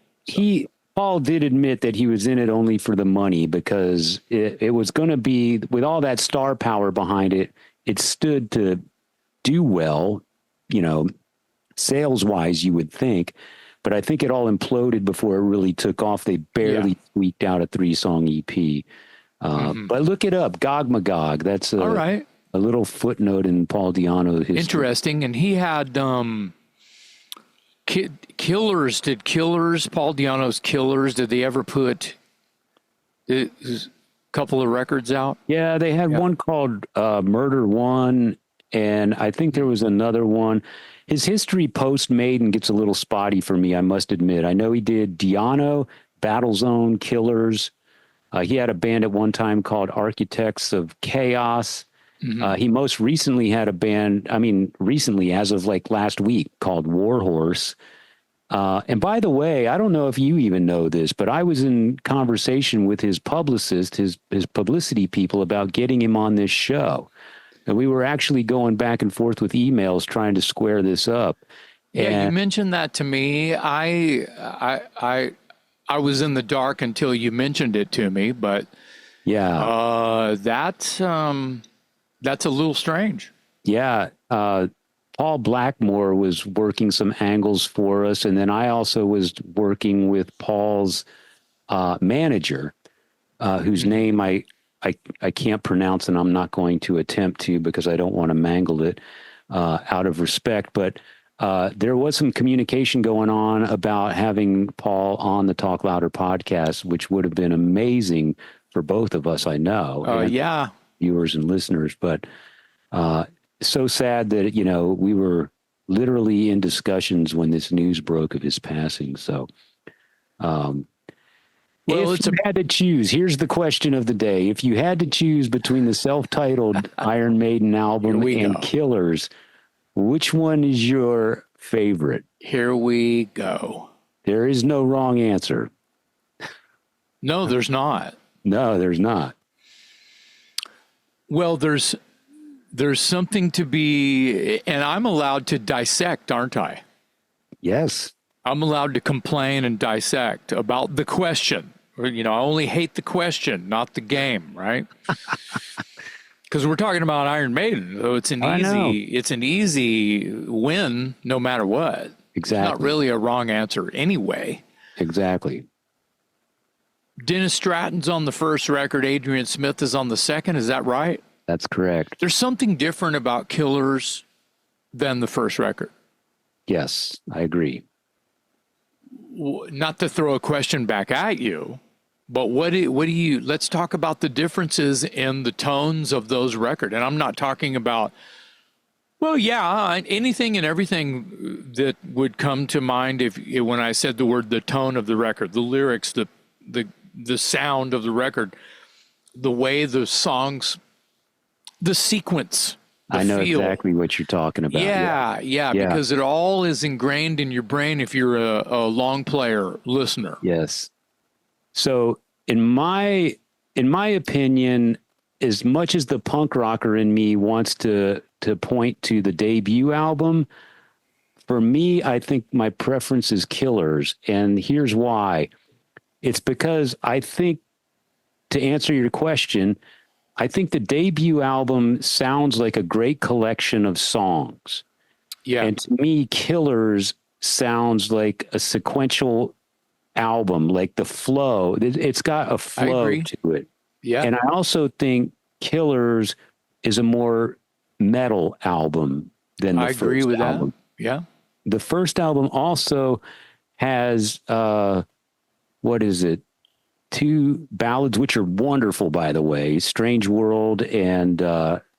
Paul did admit that he was in it only for the money because it was going to be, with all that star power behind it, it stood to do well, sales wise, you would think. But I think it all imploded before it really took off. They barely squeaked out a 3-song EP. But look it up, Gog Magog. That's a little footnote in Paul Di'Anno history. Interesting. And he had Killers, Paul Di'Anno's Killers, did they ever put a couple of records out? Yeah, they had one called Murder One, and I think there was another one. His history post-Maiden gets a little spotty for me, I must admit. I know he did Di'Anno, Battlezone, Killers. He had a band at one time called Architects of Chaos. He most recently had a band, recently, as of like last week, called Warhorse. And by the way, I don't know if you even know this, but I was in conversation with his publicist, his publicity people, about getting him on this show. And we were actually going back and forth with emails trying to square this up. Yeah, you mentioned that to me. I was in the dark until you mentioned it to me, but that's a little strange. Yeah. Paul Blackmore was working some angles for us. And then I also was working with Paul's manager, whose name I can't pronounce, and I'm not going to attempt to because I don't want to mangle it out of respect. But there was some communication going on about having Paul on the Talk Louder podcast, which would have been amazing for both of us, I know. Viewers and listeners. But so sad that, we were literally in discussions when this news broke of his passing. So, if you had to choose, here's the question of the day. If you had to choose between the self-titled Iron Maiden album and Killers, which one is your favorite? Here we go. There is no wrong answer. No, there's not. No, there's not. Well, there's something to be, and I'm allowed to dissect, aren't I? Yes. I'm allowed to complain and dissect about the question. I only hate the question, not the game, right? Because we're talking about Iron Maiden, so it's an easy win no matter what. Exactly. It's not really a wrong answer anyway. Exactly. Dennis Stratton's on the first record. Adrian Smith is on the second. Is that right? That's correct. There's something different about Killers than the first record. Yes, I agree. Not to throw a question back at you, but what do you, let's talk about the differences in the tones of those records. And I'm not talking about, well, yeah, anything and everything that would come to mind when I said the word, the tone of the record, the lyrics, the sound of the record, the way the songs, the sequence, the I know feel. Exactly what you're talking about. Yeah, because it all is ingrained in your brain if you're a long player listener. Yes. So in my opinion, as much as the punk rocker in me wants to point to the debut album, for me, I think my preference is Killers. And here's why. It's because I think, to answer your question, I think the debut album sounds like a great collection of songs. Yeah. And to me, Killers sounds like a sequential album, like the flow. It's got a flow to it. Yeah. And I also think Killers is a more metal album than the first album. I agree with that. Yeah. The first album also has, what is it? 2 ballads, which are wonderful, by the way, Strange World and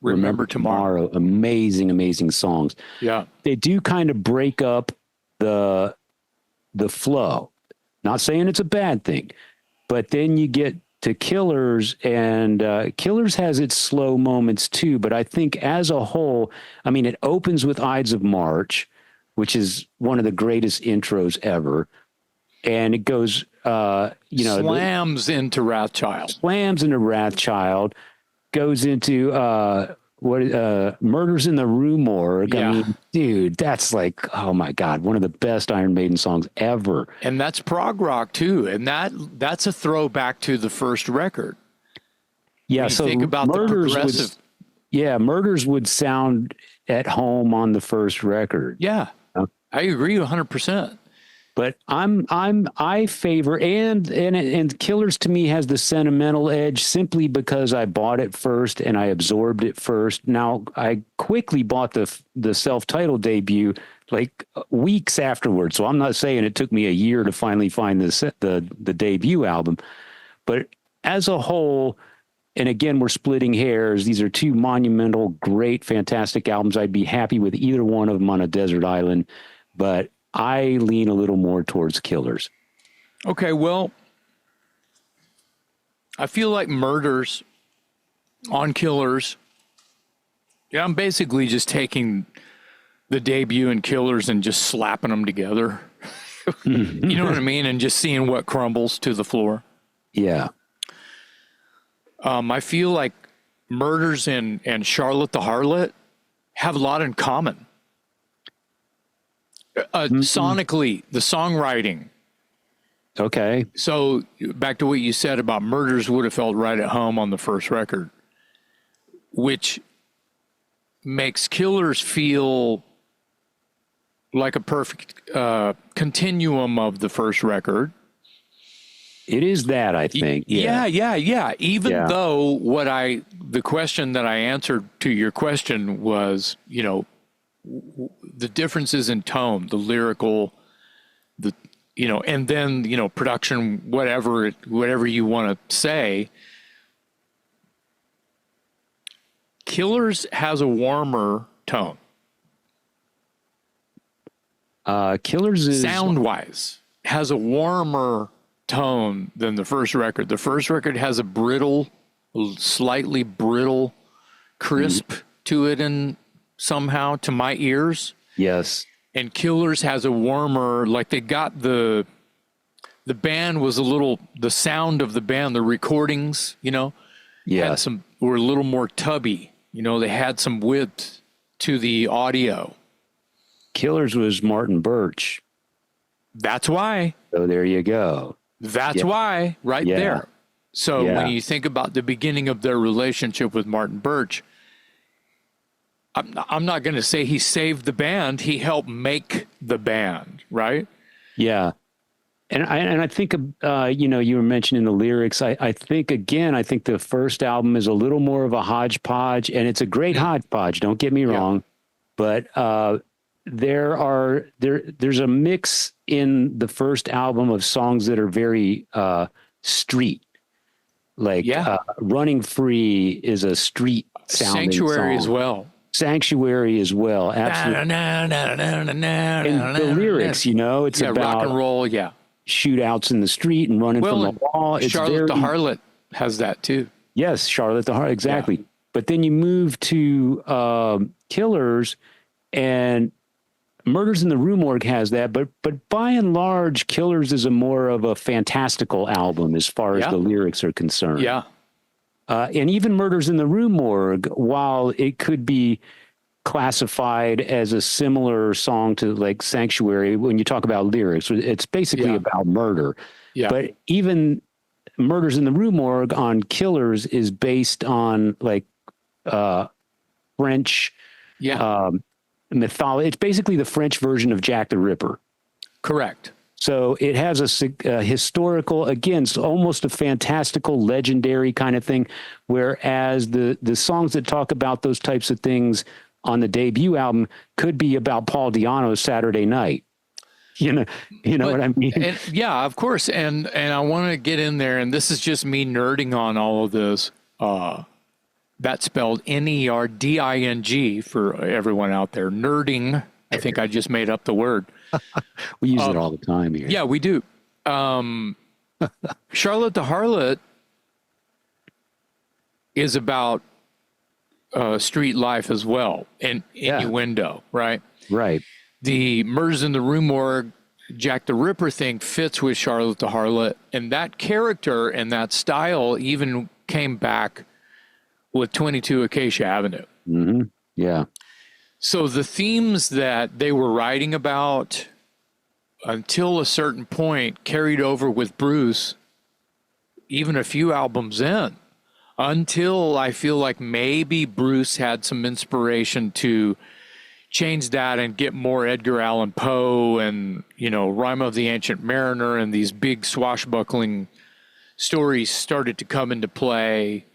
Remember Tomorrow. Amazing, amazing songs. Yeah. They do kind of break up the flow. Not saying it's a bad thing, but then you get to Killers, and Killers has its slow moments too, but I think as a whole, I mean, it opens with Ides of March, which is one of the greatest intros ever. And it goes, slams into Wrathchild. Slams into Wrathchild, goes into Murders in the Rue Morgue. Yeah. I mean, dude, that's like, oh my God, one of the best Iron Maiden songs ever. And that's prog rock too, and that's a throwback to the first record. Yeah, so think about Murders the progressive. Murders would sound at home on the first record. Yeah, I agree 100%. But I favor and Killers to me has the sentimental edge simply because I bought it first and I absorbed it first. Now I quickly bought the self-titled debut like weeks afterwards. So I'm not saying it took me a year to finally find the debut album, but as a whole, and again, we're splitting hairs. These are 2 monumental, great, fantastic albums. I'd be happy with either one of them on a desert island, but I lean a little more towards Killers. Okay, well, I feel like Murders on Killers. Yeah, I'm basically just taking the debut and Killers and just slapping them together. You know what I mean? And just seeing what crumbles to the floor. Yeah. I feel like Murders and Charlotte the Harlot have a lot in common. Sonically, the songwriting. Okay. So back to what you said about Murders would have felt right at home on the first record, which makes Killers feel like a perfect continuum of the first record. It is that, I think. Yeah. Even though the question that I answered to your question was, the differences in tone, the lyrical, and then, production, whatever you want to say. Killers has a warmer tone. Killers is sound-wise has a warmer tone than the first record. The first record has a slightly brittle crisp to it, and somehow to my ears. Yes. And Killers has a warmer, like they got the band was the sound of the band, the recordings, were a little more tubby. They had some width to the audio. Killers was Martin Birch. That's why. So there you go. That's why, right there. So when you think about the beginning of their relationship with Martin Birch, I'm not going to say he saved the band. He helped make the band, right? Yeah. And I think, you were mentioning the lyrics. I think the first album is a little more of a hodgepodge, and it's a great hodgepodge. Don't get me wrong, but there's a mix in the first album of songs that are very street, like "Running Free" is a street sounding Sanctuary song. as well. Sanctuary as well, absolutely. And the lyrics, it's about rock and roll, shootouts in the street and running from the law. It's Charlotte the Harlot has that too. Yes, Charlotte the Harlot, exactly. Yeah. But then you move to Killers, and Murders in the Rue Morgue has that. But by and large, Killers is a more of a fantastical album as far as the lyrics are concerned. Yeah. And even Murders in the Rue Morgue, while it could be classified as a similar song to like Sanctuary, when you talk about lyrics, it's basically about murder. Yeah. But even Murders in the Rue Morgue on Killers is based on like French mythology. It's basically the French version of Jack the Ripper. Correct. So it has a historical, again, it's almost a fantastical, legendary kind of thing, whereas the songs that talk about those types of things on the debut album could be about Paul Di'Anno's Saturday Night. You know what I mean? And, yeah, of course. And I want to get in there, and this is just me nerding on all of this. That's spelled Nerding for everyone out there. Nerding. I think I just made up the word. We use it all the time here. Yeah, we do. Charlotte the Harlot is about street life as well, and innuendo, right? Right. The Murders in the Rue Morgue, Jack the Ripper thing fits with Charlotte the Harlot, and that character and that style even came back with 22 Acacia Avenue. Mm-hmm. Yeah. So the themes that they were writing about until a certain point carried over with Bruce, even a few albums in, until I feel like maybe Bruce had some inspiration to change that and get more Edgar Allan Poe and, Rime of the Ancient Mariner, and these big swashbuckling stories started to come into play.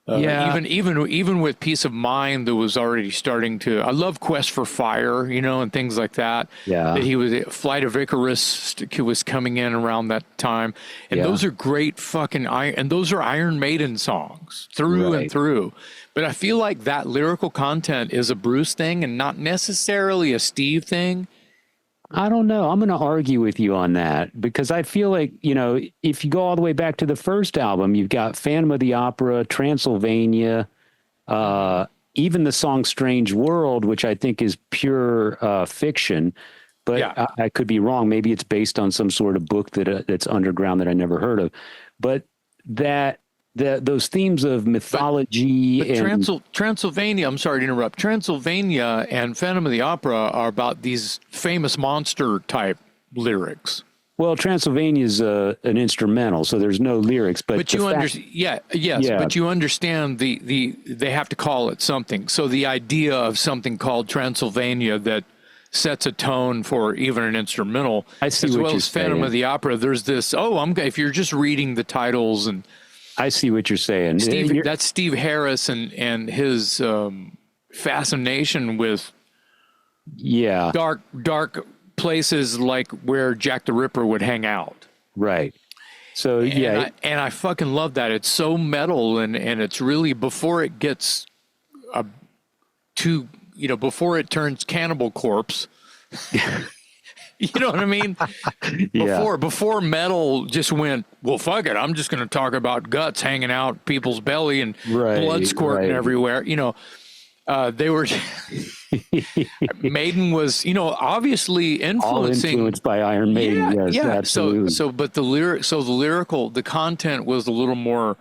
Even with Peace of Mind, that was already starting to. I love Quest for Fire, and things like that. Yeah, that he was Flight of Icarus was coming in around that time, and those are great fucking and those are Iron Maiden songs through and through. But I feel like that lyrical content is a Bruce thing and not necessarily a Steve thing. I don't know. I'm going to argue with you on that, because I feel like, if you go all the way back to the first album, you've got Phantom of the Opera, Transylvania, even the song Strange World, which I think is pure fiction, but I could be wrong. Maybe it's based on some sort of book that's underground that I never heard of. But those themes of mythology Transylvania, I'm sorry to interrupt. Transylvania and Phantom of the Opera are about these famous monster type lyrics. Well, Transylvania is an instrumental, so there's no lyrics. But you understand, but you understand they have to call it something. So the idea of something called Transylvania that sets a tone for even an instrumental, I see as what well you're as Phantom saying. of the Opera. There's this. If you're just reading the titles and. I see what you're saying. That's Steve Harris and his fascination with dark places like where Jack the Ripper would hang out. Right. So and I fucking love that. It's so metal and it's really before it gets before it turns Cannibal Corpse. You know what I mean? Before metal just went, well, fuck it, I'm just going to talk about guts hanging out people's belly and blood squirting everywhere. They were Maiden was, obviously influenced by Iron Maiden. Yes, absolutely. But the content was a little more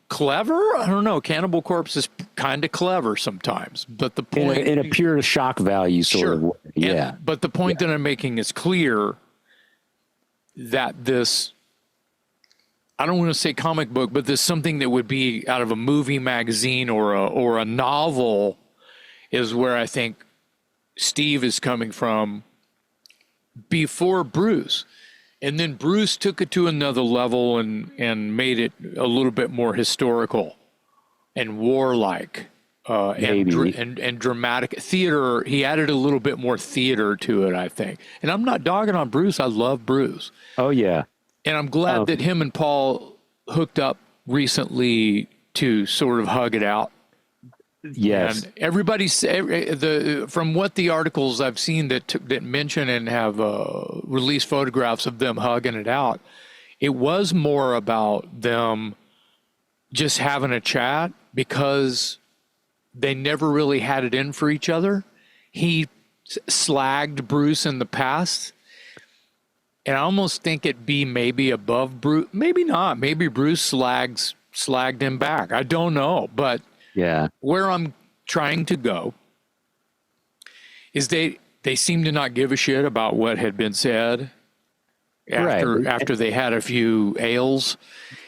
clever. I don't know. Cannibal Corpse is kind of clever sometimes, but the point in a pure shock value sort of way. Yeah. But the point that I'm making is clear that this, I don't want to say comic book, but this something that would be out of a movie magazine or a novel is where I think Steve is coming from before Bruce. And then Bruce took it to another level and made it a little bit more historical and warlike and dramatic theater. He added a little bit more theater to it, I think. And I'm not dogging on Bruce. I love Bruce. Oh, yeah. And I'm glad that him and Paul hooked up recently to sort of hug it out. Yes. And everybody's from what the articles I've seen that mention and have released photographs of them hugging it out, it was more about them just having a chat because they never really had it in for each other. He slagged Bruce in the past, and I almost think it'd be maybe above Bruce. Maybe not. Maybe Bruce slagged him back. I don't know, but. Yeah. Where I'm trying to go is they seem to not give a shit about what had been said after they had a few ales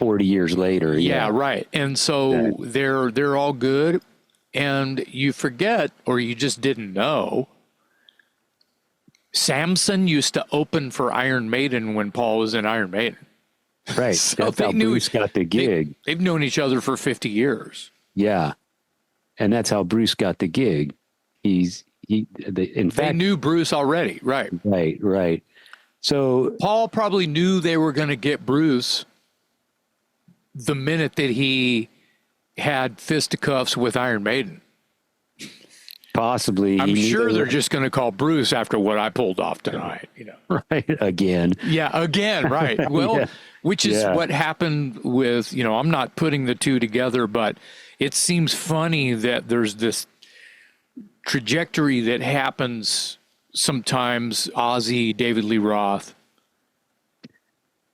40 years later. Yeah, right. And so they're all good, and you forget or you just didn't know Samson used to open for Iron Maiden when Paul was in Iron Maiden. Right. So that's how Bruce got the gig. They've known each other for 50 years. Yeah. And that's how Bruce got the gig. In fact, they knew Bruce already. Right. Right. So Paul probably knew they were going to get Bruce the minute that he had fisticuffs with Iron Maiden. Possibly. I'm sure they're just going to call Bruce after what I pulled off tonight, Right. Again. Yeah, again, right. Well, which is what happened with, I'm not putting the two together, but it seems funny that there's this trajectory that happens sometimes. Ozzy, David Lee Roth.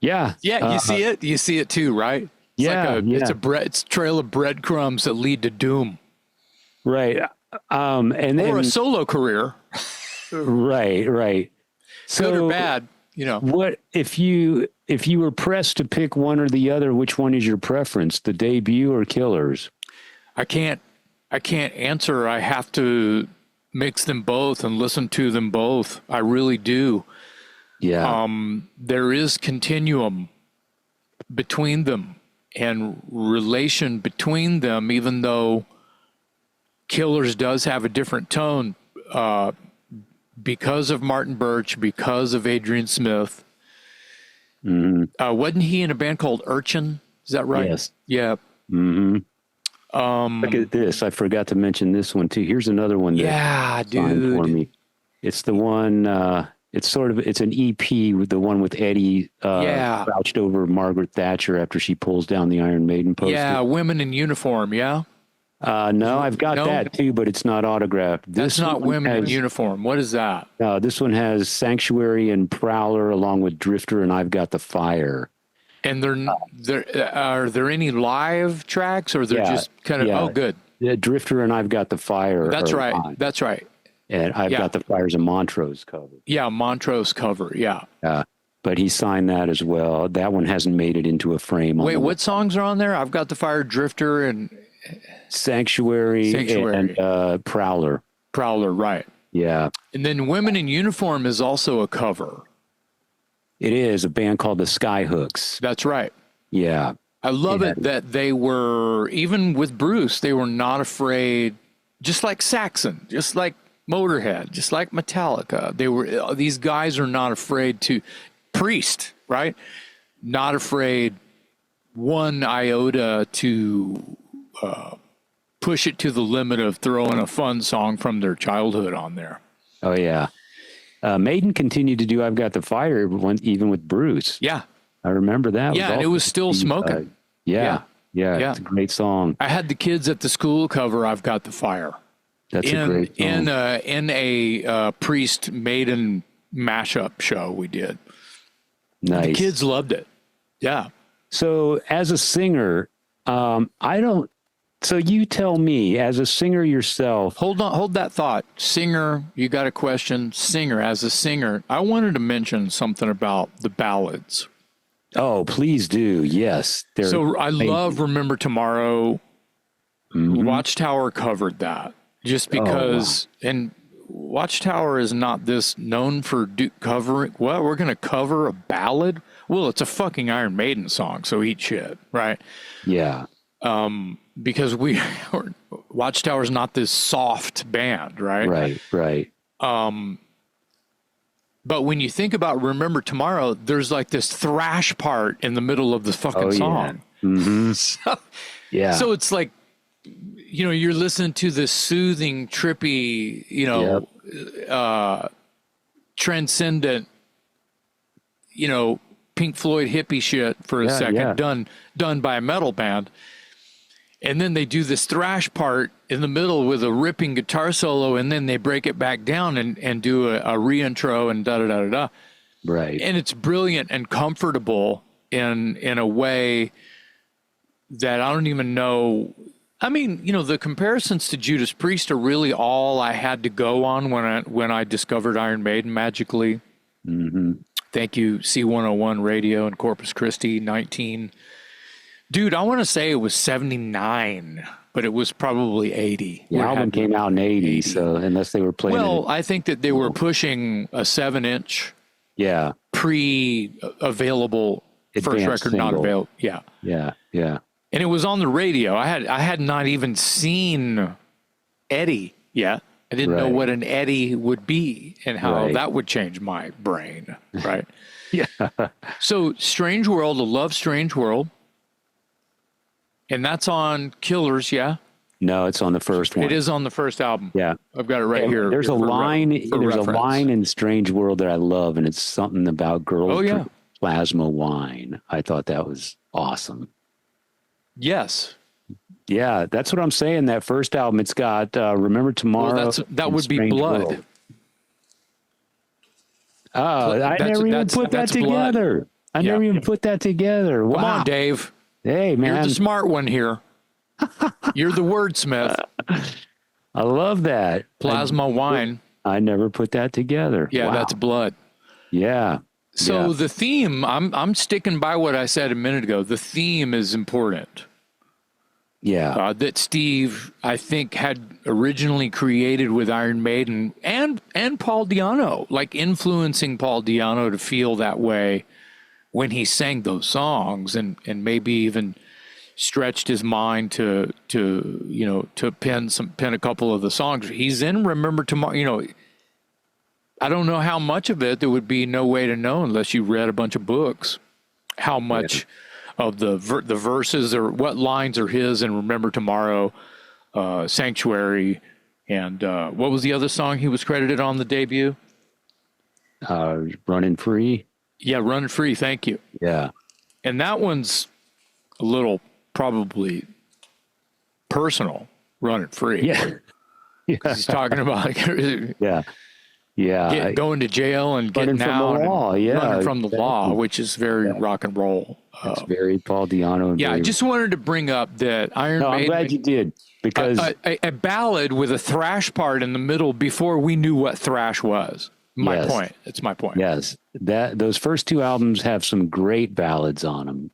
Yeah. Yeah, you see it? You see it too, right? It's it's a trail of breadcrumbs that lead to doom. Right. And then, or a solo career. Right. So, good or bad, What if you were pressed to pick one or the other, which one is your preference, the debut or Killers? I can't answer. I have to mix them both and listen to them both. I really do. Yeah. There is continuum between them and relation between them, even though Killers does have a different tone because of Martin Birch, because of Adrian Smith. Mm-hmm. Wasn't he in a band called Urchin? Is that right? Yes. Yeah. Mm-hmm. Look at this. I forgot to mention this one too. Here's another one. That signed for me. It's the one. It's an EP with the one with Eddie crouched over Margaret Thatcher after she pulls down the Iron Maiden poster. Yeah, Women in Uniform. Yeah. No, I've got that too, but it's not autographed. That's not Women in Uniform. What is that? This one has Sanctuary and Prowler along with Drifter and I've Got the Fire. And are there any live tracks, or they're just kind of oh good? Yeah, Drifter and I've Got the Fire. That's right. Live. That's right. And I've Got the Fire's a Montrose cover. Yeah, Montrose cover. Yeah. But he signed that as well. That one hasn't made it into a frame. Wait, what songs are on there? I've Got the Fire, Drifter, and Sanctuary. And Prowler. Prowler, right. Yeah. And then Women in Uniform is also a cover. It is a band called the Skyhooks. That's right. Yeah. I love it that they were, even with Bruce, they were not afraid, just like Saxon, just like Motorhead, just like Metallica. These guys are not afraid to, Priest, right? Not afraid one iota to push it to the limit of throwing a fun song from their childhood on there. Oh, yeah. Maiden continued to do I've Got the Fire even with Bruce. Yeah. I remember that. Yeah, and it was still smoking. Yeah. It's a great song. I had the kids at the school cover I've Got the Fire. That's a great song. In a Priest Maiden mashup show we did. Nice. The kids loved it. Yeah. So as a singer, I don't So you tell me, as a singer yourself. Hold that thought. Singer, you got a question? Singer, as a singer, I wanted to mention something about the ballads. Oh, please do. Yes. So I love Remember Tomorrow. Mm-hmm. Watchtower covered that just because, and Watchtower is not this known for covering. Well, we're going to cover a ballad. Well, it's a fucking Iron Maiden song, so eat shit, right? Yeah. Because Watchtower's not this soft band, right? Right. But when you think about Remember Tomorrow, there's like this thrash part in the middle of the fucking song. Yeah. Mm-hmm. So it's like, you know, you're listening to this soothing, trippy, you know, transcendent, you know, Pink Floyd hippie shit for a second, done by a metal band. And then they do this thrash part in the middle with a ripping guitar solo, and then they break it back down and do a re-intro and da-da-da-da-da. Right. And it's brilliant and comfortable in a way that I don't even know. I mean, you know, the comparisons to Judas Priest are really all I had to go on when I discovered Iron Maiden magically. Mm-hmm. Thank you, C101 Radio in Corpus Christi, 19. Dude, I want to say it was 79, but it was probably 80. The album came out in 80, so unless they were playing Well, I think that they were pushing a 7-inch pre-available first record, single. not available. Yeah. And it was on the radio. I had not even seen Eddie yet. I didn't know what an Eddie would be and how that would change my brain, right? Yeah. So Strange World, I love Strange World. And that's on Killers, yeah? No, it's on the first one. It is on the first album. Yeah. I've got it right here. There's a line in Strange World that I love, and it's something about girls drink plasma wine. I thought that was awesome. Yes. Yeah, that's what I'm saying. That first album, it's got Remember Tomorrow. Well, that would be Blood. World. Oh, I never even put that together. I never even put that together. Wow. Come on, Dave. Hey, man. You're the smart one here. You're the wordsmith. I love that. Plasma wine. I never put that together. Yeah, that's Blood. Yeah. So the theme, I'm sticking by what I said a minute ago. The theme is important. Yeah. That Steve, I think, had originally created with Iron Maiden and Paul Di'Anno, like influencing Paul Di'Anno to feel that way when he sang those songs, and maybe even stretched his mind to pen a couple of the songs. He's in Remember Tomorrow. You know, I don't know how much of it there would be no way to know unless you read a bunch of books. How much of the verses or what lines are his in Remember Tomorrow, Sanctuary, and what was the other song he was credited on the debut? Running Free. Yeah, Running Free. Thank you. Yeah. And that one's a little probably personal, Running Free. Yeah. He's talking about going to jail and getting out from the law. Running from the law, which is very rock and roll. It's very Paul Di'Anno. I just wanted to bring up that Iron Maiden. I'm glad you did, because a ballad with a thrash part in the middle before we knew what thrash was. Point. It's my point. Yes, those first two albums have some great ballads on them.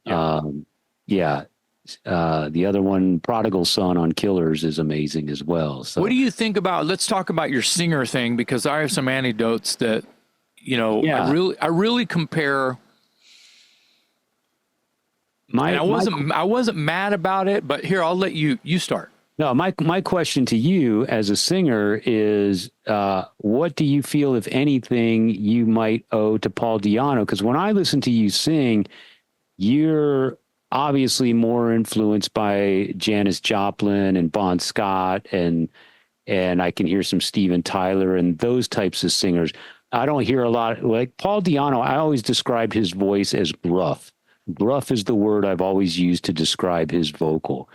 The other one, Prodigal Son on Killers, is amazing as well. So, what do you think about? Let's talk about your singer thing, because I have some anecdotes that, I really compare. I wasn't mad about it, but here, I'll let you start. No, my question to you as a singer is, what do you feel, if anything, you might owe to Paul Di'Anno? Because when I listen to you sing, you're obviously more influenced by Janis Joplin and Bon Scott, and I can hear some Steven Tyler and those types of singers. I don't hear a lot like Paul Di'Anno. I always described his voice as gruff. Gruff is the word I've always used to describe his vocal.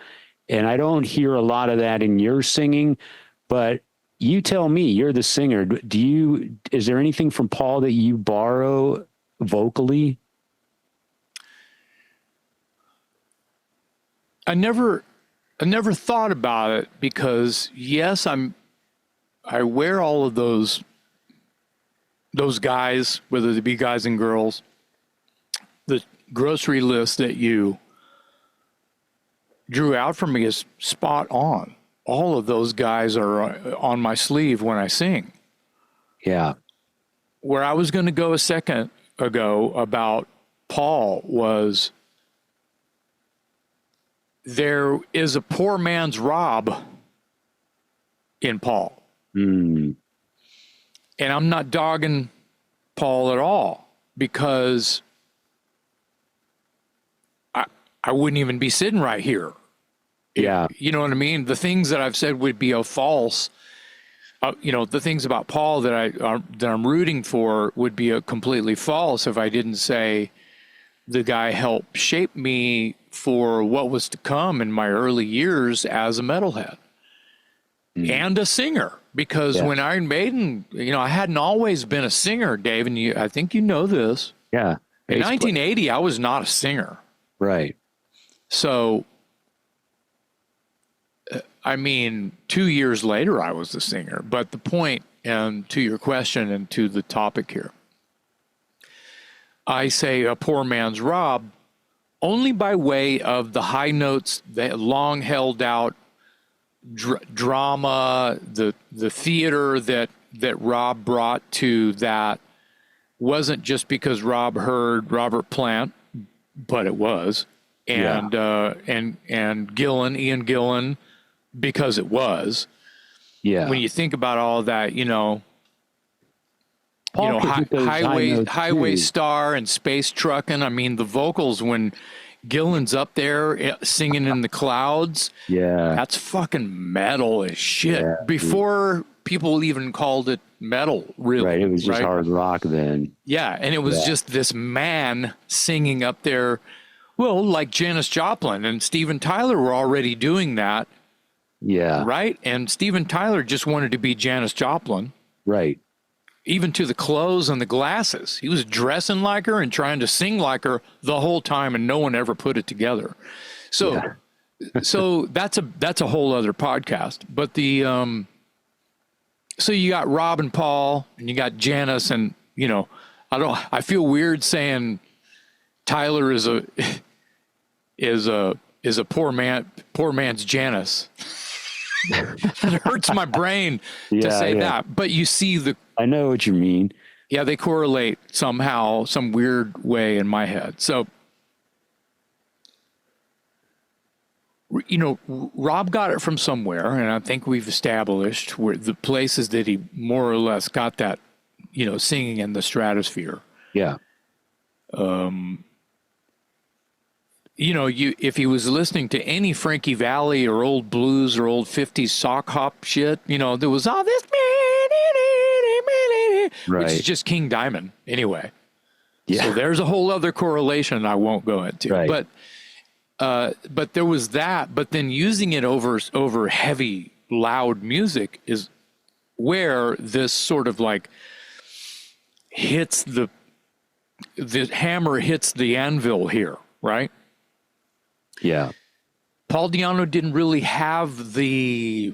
And I don't hear a lot of that in your singing, but you tell me, you're the singer. Is there anything from Paul that you borrow vocally? I never I never thought about it because yes, I wear all of those guys, whether they be guys and girls, the grocery list that you drew out for me is spot on. All of those guys are on my sleeve when I sing. Yeah. Where I was going to go a second ago about Paul was there is a poor man's Rob in Paul. Mm. And I'm not dogging Paul at all because I wouldn't even be sitting right here. Yeah. You know what I mean? The things that I've said would be a false. The things about Paul that I'm rooting for would be a completely false if I didn't say the guy helped shape me for what was to come in my early years as a metalhead and a singer. Because when Iron Maiden, I hadn't always been a singer, Dave, and I think you know this. Yeah. In 1980, I was not a singer. Right. So, 2 years later, I was the singer. But the point, and to your question and to the topic here, I say a poor man's Rob only by way of the high notes, the long held out drama, the theater that Rob brought to that wasn't just because Rob heard Robert Plant, but it was, and Ian Gillan, because it was. Yeah. When you think about all that, Paul Highway Star and Space Truckin'. I mean, the vocals when Gillan's up there singing in the clouds. Yeah. That's fucking metal as shit. Yeah, before people even called it metal, really. Right. It was just hard rock then. Yeah. And it was just this man singing up there. Well, like Janis Joplin and Steven Tyler were already doing that. Yeah. Right. And Steven Tyler just wanted to be Janis Joplin. Right. Even to the clothes and the glasses. He was dressing like her and trying to sing like her the whole time, and no one ever put it together. So, so that's a whole other podcast. But so you got Rob and Paul, and you got Janis, and I feel weird saying Tyler is a poor man's Janis. It hurts my brain to say that, but you see I know what you mean. Yeah, they correlate somehow, some weird way in my head. So, Rob got it from somewhere, and I think we've established where the places that he more or less got that, singing in the stratosphere. Yeah. If he was listening to any Frankie Valli or old blues or old 50s sock hop shit, there was all this, which is just King Diamond anyway. Yeah. So there's a whole other correlation I won't go into. Right. But there was that, but then using it over heavy, loud music is where this sort of like hits the hammer hits the anvil here, right? Yeah. Paul Di'Anno didn't really have the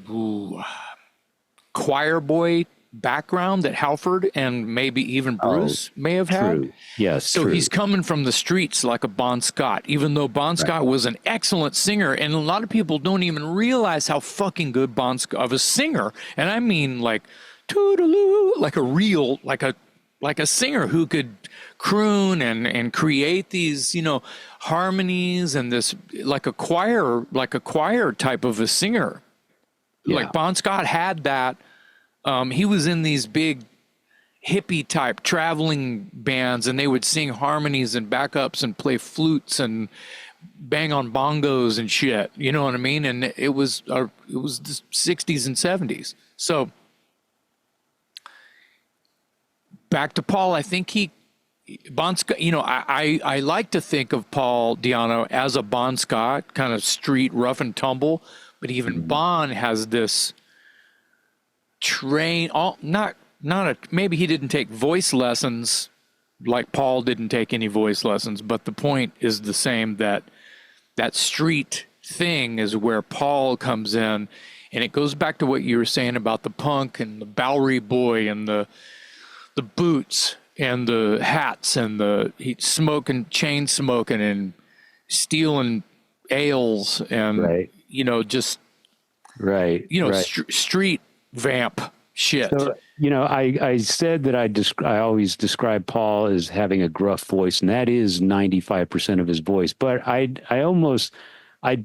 choir boy background that Halford and maybe even Bruce may have had. Yes. So he's coming from the streets like a Bon Scott, even though Bon Scott was an excellent singer. And a lot of people don't even realize how fucking good Bon Scott of a singer. And I mean like toodaloo, like a singer who could croon and create these, harmonies and this like a choir type of a singer. Yeah. Like Bon Scott had that. He was in these big hippie type traveling bands, and they would sing harmonies and backups and play flutes and bang on bongos and shit. You know what I mean? And it was the 60s and 70s. So back to Paul, I think Bon Scott, I like to think of Paul Di'Anno as a Bon Scott, kind of street rough and tumble, but even Bon has this maybe he didn't take voice lessons like Paul didn't take any voice lessons, but the point is the same, that street thing is where Paul comes in, and it goes back to what you were saying about the punk and the Bowery boy and the boots and the hats and the chain smoking and stealing ales and just street vamp shit. So, I said that I always describe Paul as having a gruff voice, and that is 95% of his voice. But I'd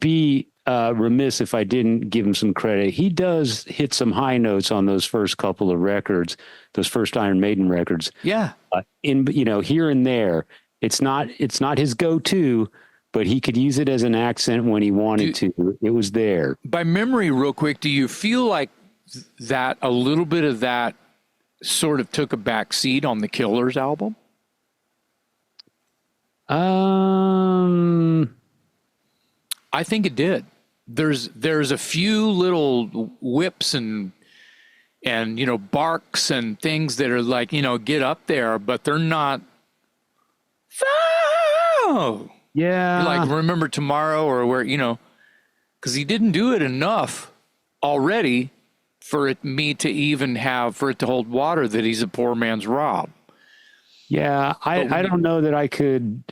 be remiss if I didn't give him some credit. He does hit some high notes on those first couple of records, those first Iron Maiden records. Yeah. Here and there. It's not his go-to, but he could use it as an accent when he wanted to. It was there. By memory, real quick, do you feel like that a little bit of that sort of took a back seat on the Killers album? I think it did. There's a few little whips and barks and things that are like, get up there, but they're not. Yeah. Like Remember Tomorrow or where, because he didn't do it enough already for it to hold water that he's a poor man's Rob. Yeah, I don't know that I could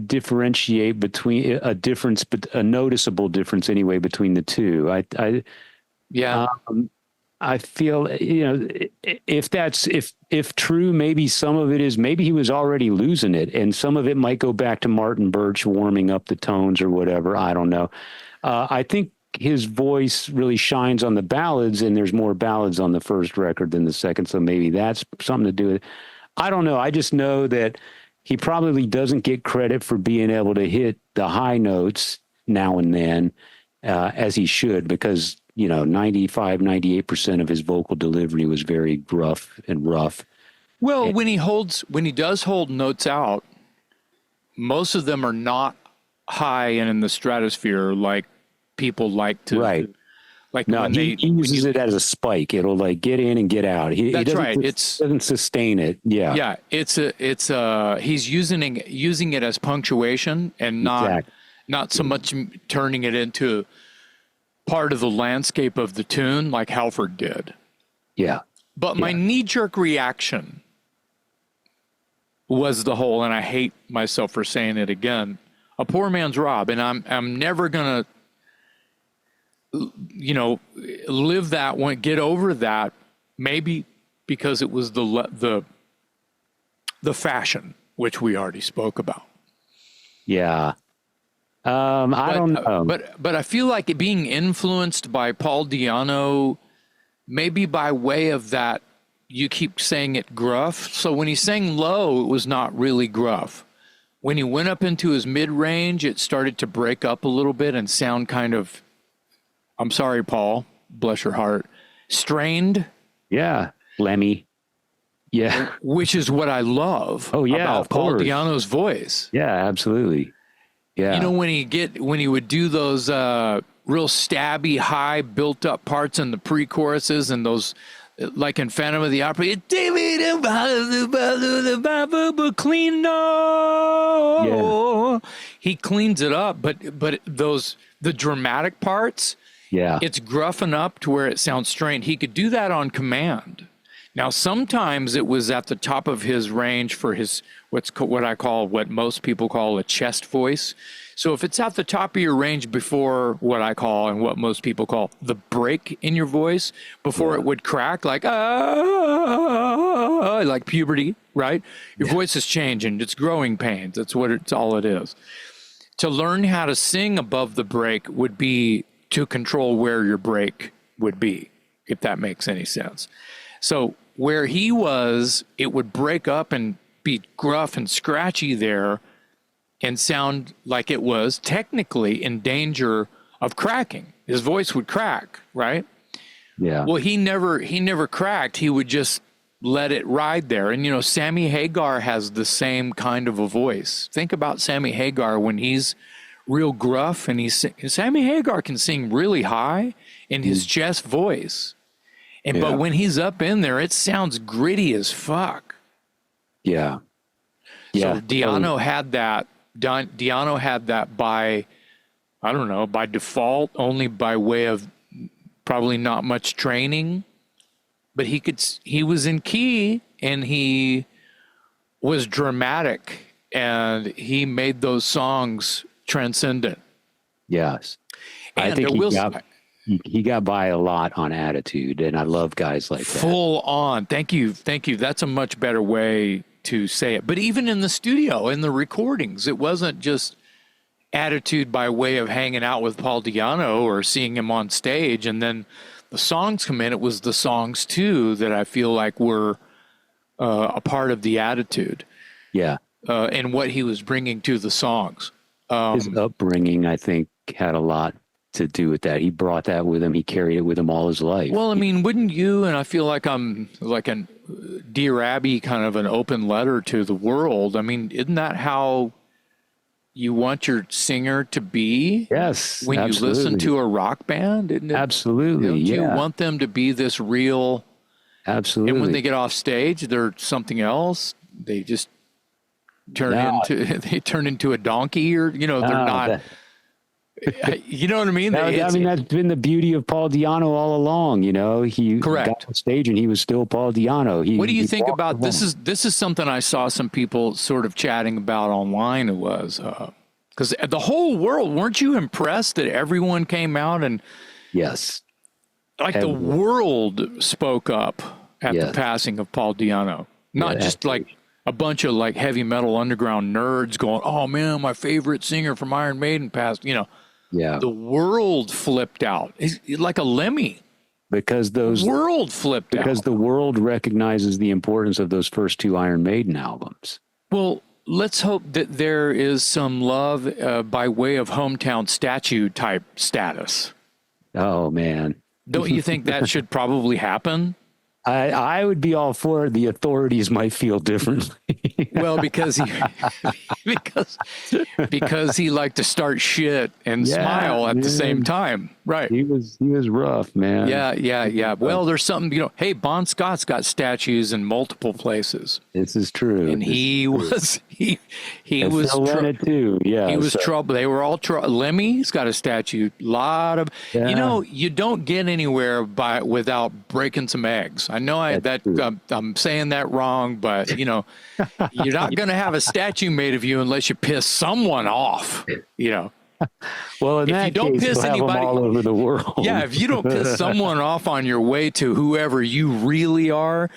differentiate between a noticeable difference anyway between the two. I feel if true, maybe some of it is maybe he was already losing it, and some of it might go back to Martin Birch warming up the tones or whatever. I don't know. I think his voice really shines on the ballads, and there's more ballads on the first record than the second, so maybe that's something to do with it. I don't know. I just know that he probably doesn't get credit for being able to hit the high notes now and then as he should, because 98% of his vocal delivery was very gruff and rough. Well, when he does hold notes out, most of them are not high and in the stratosphere like people like to. Right. Like no, he uses it as a spike. It'll like get in and get out. He doesn't sustain it. Yeah. Yeah. He's using it as punctuation and not so much turning it into part of the landscape of the tune like Halford did. Yeah. But my knee-jerk reaction was the whole, and I hate myself for saying it again, a poor man's Rob, and I'm never gonna live that one, get over that, maybe because it was the fashion, which we already spoke about. Yeah. I don't know. But I feel like it being influenced by Paul Di'Anno, maybe by way of that, you keep saying it gruff. So when he sang low, it was not really gruff. When he went up into his mid-range, it started to break up a little bit and sound kind of, I'm sorry, Paul, bless your heart, strained. Yeah, Lemmy. Yeah. Which is what I love about Paul Di'Anno's voice. Yeah, absolutely. Yeah. When he would do those real stabby, high, built-up parts in the pre-choruses and those, like in Phantom of the Opera, clean, no. Yeah. He cleans it up, but the dramatic parts, it's gruffing up to where it sounds strained. He could do that on command. Now, sometimes it was at the top of his range for his what most people call a chest voice. So if it's at the top of your range before what I call and what most people call the break in your voice, before it would crack like puberty, right? Your voice is changing. It's growing pains. That's all it is. To learn how to sing above the break would be to control where your break would be, if that makes any sense. So where he was, it would break up and be gruff and scratchy there and sound like it was technically in danger of cracking. His voice would crack, right? Yeah. Well, he never cracked. He would just let it ride there. And, Sammy Hagar has the same kind of a voice. Think about Sammy Hagar when he's real gruff, and Sammy Hagar can sing really high in his chest voice. But when he's up in there, it sounds gritty as fuck. Yeah. Yeah. So Di'Anno had that. Di'Anno had that by I don't know, by default, only by way of probably not much training, but he was in key and he was dramatic and he made those songs transcendent. Yes. And I think he got by a lot on attitude, and I love guys like that. Full on. Thank you. That's a much better way to say it. But even in the studio, in the recordings, it wasn't just attitude by way of hanging out with Paul Di'Anno or seeing him on stage, and then the songs come in. It was the songs too that I feel like were a part of the attitude. Yeah. And what he was bringing to the songs. His upbringing, I think, had a lot to do with that. He brought that with him. He carried it with him all his life. Well, I mean, wouldn't you? And I feel like I'm like a Dear Abby, kind of an open letter to the world. I mean, isn't that how you want your singer to be? Yes, when absolutely. you listen to a rock band, isn't it? Absolutely. Don't you want them to be this real? Absolutely. And when they get off stage, they're something else. They just turn into a donkey, or they're not. You know what I mean? That's been the beauty of Paul Di'Anno all along. He correct. got on stage and he was still Paul Di'Anno. What do you think about this? This is something I saw some people sort of chatting about online. It was because the whole world, weren't you impressed that everyone came out and yes, like the world spoke up at the passing of Paul Di'Anno, not just like a bunch of like heavy metal underground nerds going, "Oh man, my favorite singer from Iron Maiden passed." Yeah, the world flipped out. It's like a Lemmy. Because the world recognizes the importance of those first two Iron Maiden albums. Well, let's hope that there is some love by way of hometown statue type status. Oh man. Don't you think that should probably happen? I would be all for it. The authorities might feel differently. Well, because he liked to start shit and smile at the same time. Right. He was rough, man. Yeah. Well, there's something, hey, Bon Scott's got statues in multiple places. This is true. And he was too. Yeah. He was trouble. They were all Lemmy's got a statue. Lot of, you don't get anywhere without breaking some eggs. I know I'm saying that wrong, but you're not going to have a statue made of you unless you piss someone off. Well, in that case, piss anybody all over the world. Yeah, if you don't piss someone off on your way to whoever you really are,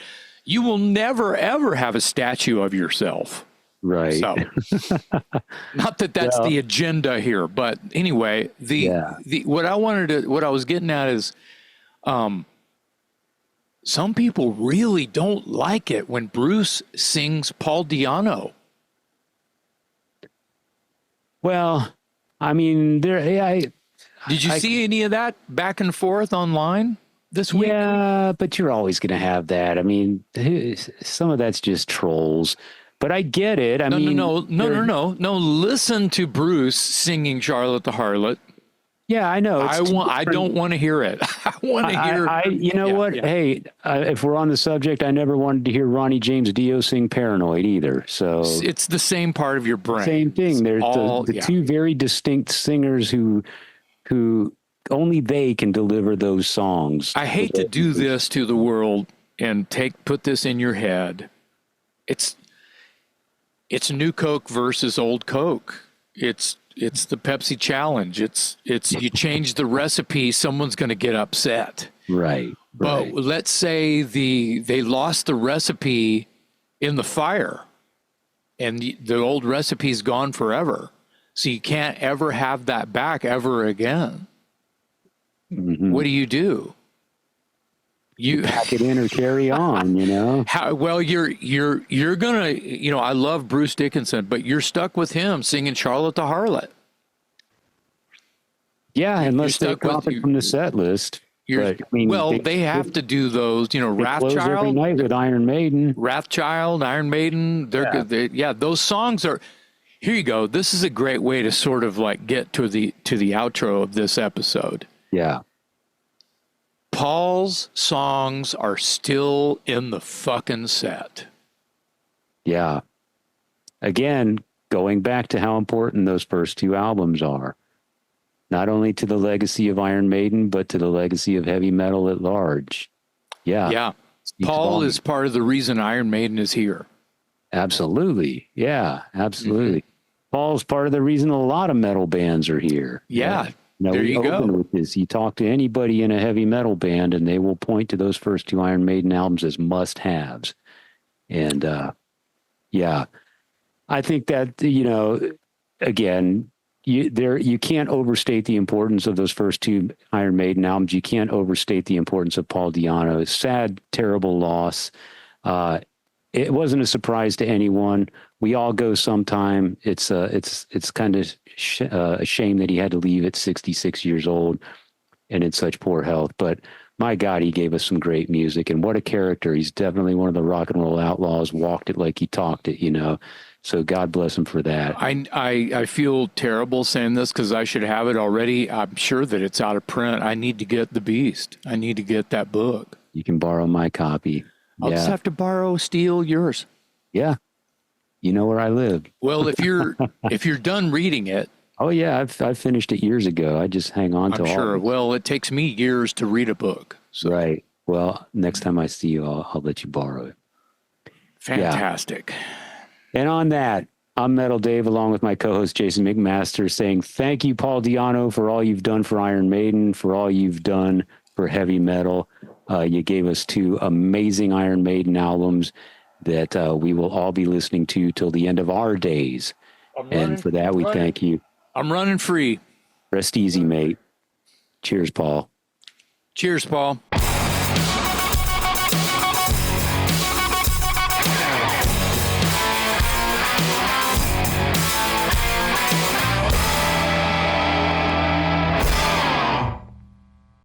you will never ever have a statue of yourself. Right. So, not that that's the agenda here, but anyway, what I was getting at is, some people really don't like it when Bruce sings Paul Di'Anno. Well, I mean, did you see any of that back and forth online this week? Yeah, but you're always going to have that. I mean, some of that's just trolls, but I get it. No. Listen to Bruce singing Charlotte the Harlot. Yeah, I know. I don't want to hear it. I want to hear. You know what? Yeah. Hey, if we're on the subject, I never wanted to hear Ronnie James Dio sing "Paranoid" either. So it's the same part of your brain. Same thing. There's the two very distinct singers who only they can deliver those songs. I hate to do this to the world and put this in your head. It's new Coke versus old Coke. It's the Pepsi challenge. It's you change the recipe, someone's going to get upset. Right. But let's say they lost the recipe in the fire and the old recipe's gone forever. So you can't ever have that back ever again. Mm-hmm. What do? You pack it in or carry on, you're gonna, I love Bruce Dickinson, but you're stuck with him singing Charlotte the Harlot. Yeah, unless they drop it from the set list. They have to do those, Wrathchild every night with Iron Maiden. Wrathchild, Iron Maiden, those songs are. Here you go. This is a great way to sort of like get to the outro of this episode. Yeah. Paul's songs are still in the fucking set. Yeah. Again, going back to how important those first two albums are. not only to the legacy of Iron Maiden, but to the legacy of heavy metal at large. Yeah. Yeah. Speaks Paul volumes. is part of the reason Iron Maiden is here. Absolutely. Yeah, absolutely. Paul's part of the reason a lot of metal bands are here. Yeah. Now, There we you open go. with this. You talk to anybody in a heavy metal band, and they will point to those first two Iron Maiden albums as must-haves. And yeah, I think that again, you can't overstate the importance of those first two Iron Maiden albums. You can't overstate the importance of Paul Di'Anno. Sad, terrible loss. It wasn't a surprise to anyone. We all go sometime. It's kind of a shame that he had to leave at 66 years old and in such poor health. But my God, he gave us some great music, and what a character! He's definitely one of the rock and roll outlaws. Walked it like he talked it, So God bless him for that. I feel terrible saying this because I should have it already. I'm sure that it's out of print. I need to get The Beast. I need to get that book. You can borrow my copy. I'll just have to steal yours. Yeah. You know where I live. Well, if you're done reading it. Oh yeah, I've finished it years ago. I just hang on to all. I'm sure. Well, it takes me years to read a book. So. Right. Well, next time I see you, I'll let you borrow it. Fantastic. Yeah. And on that, I'm Metal Dave, along with my co-host Jason McMaster, saying thank you, Paul Di'Anno, for all you've done for Iron Maiden, for all you've done for heavy metal. You gave us two amazing Iron Maiden albums that we will all be listening to till the end of our days. And for that, we thank you. I'm running free. Rest easy, mate. Cheers, Paul. Cheers, Paul.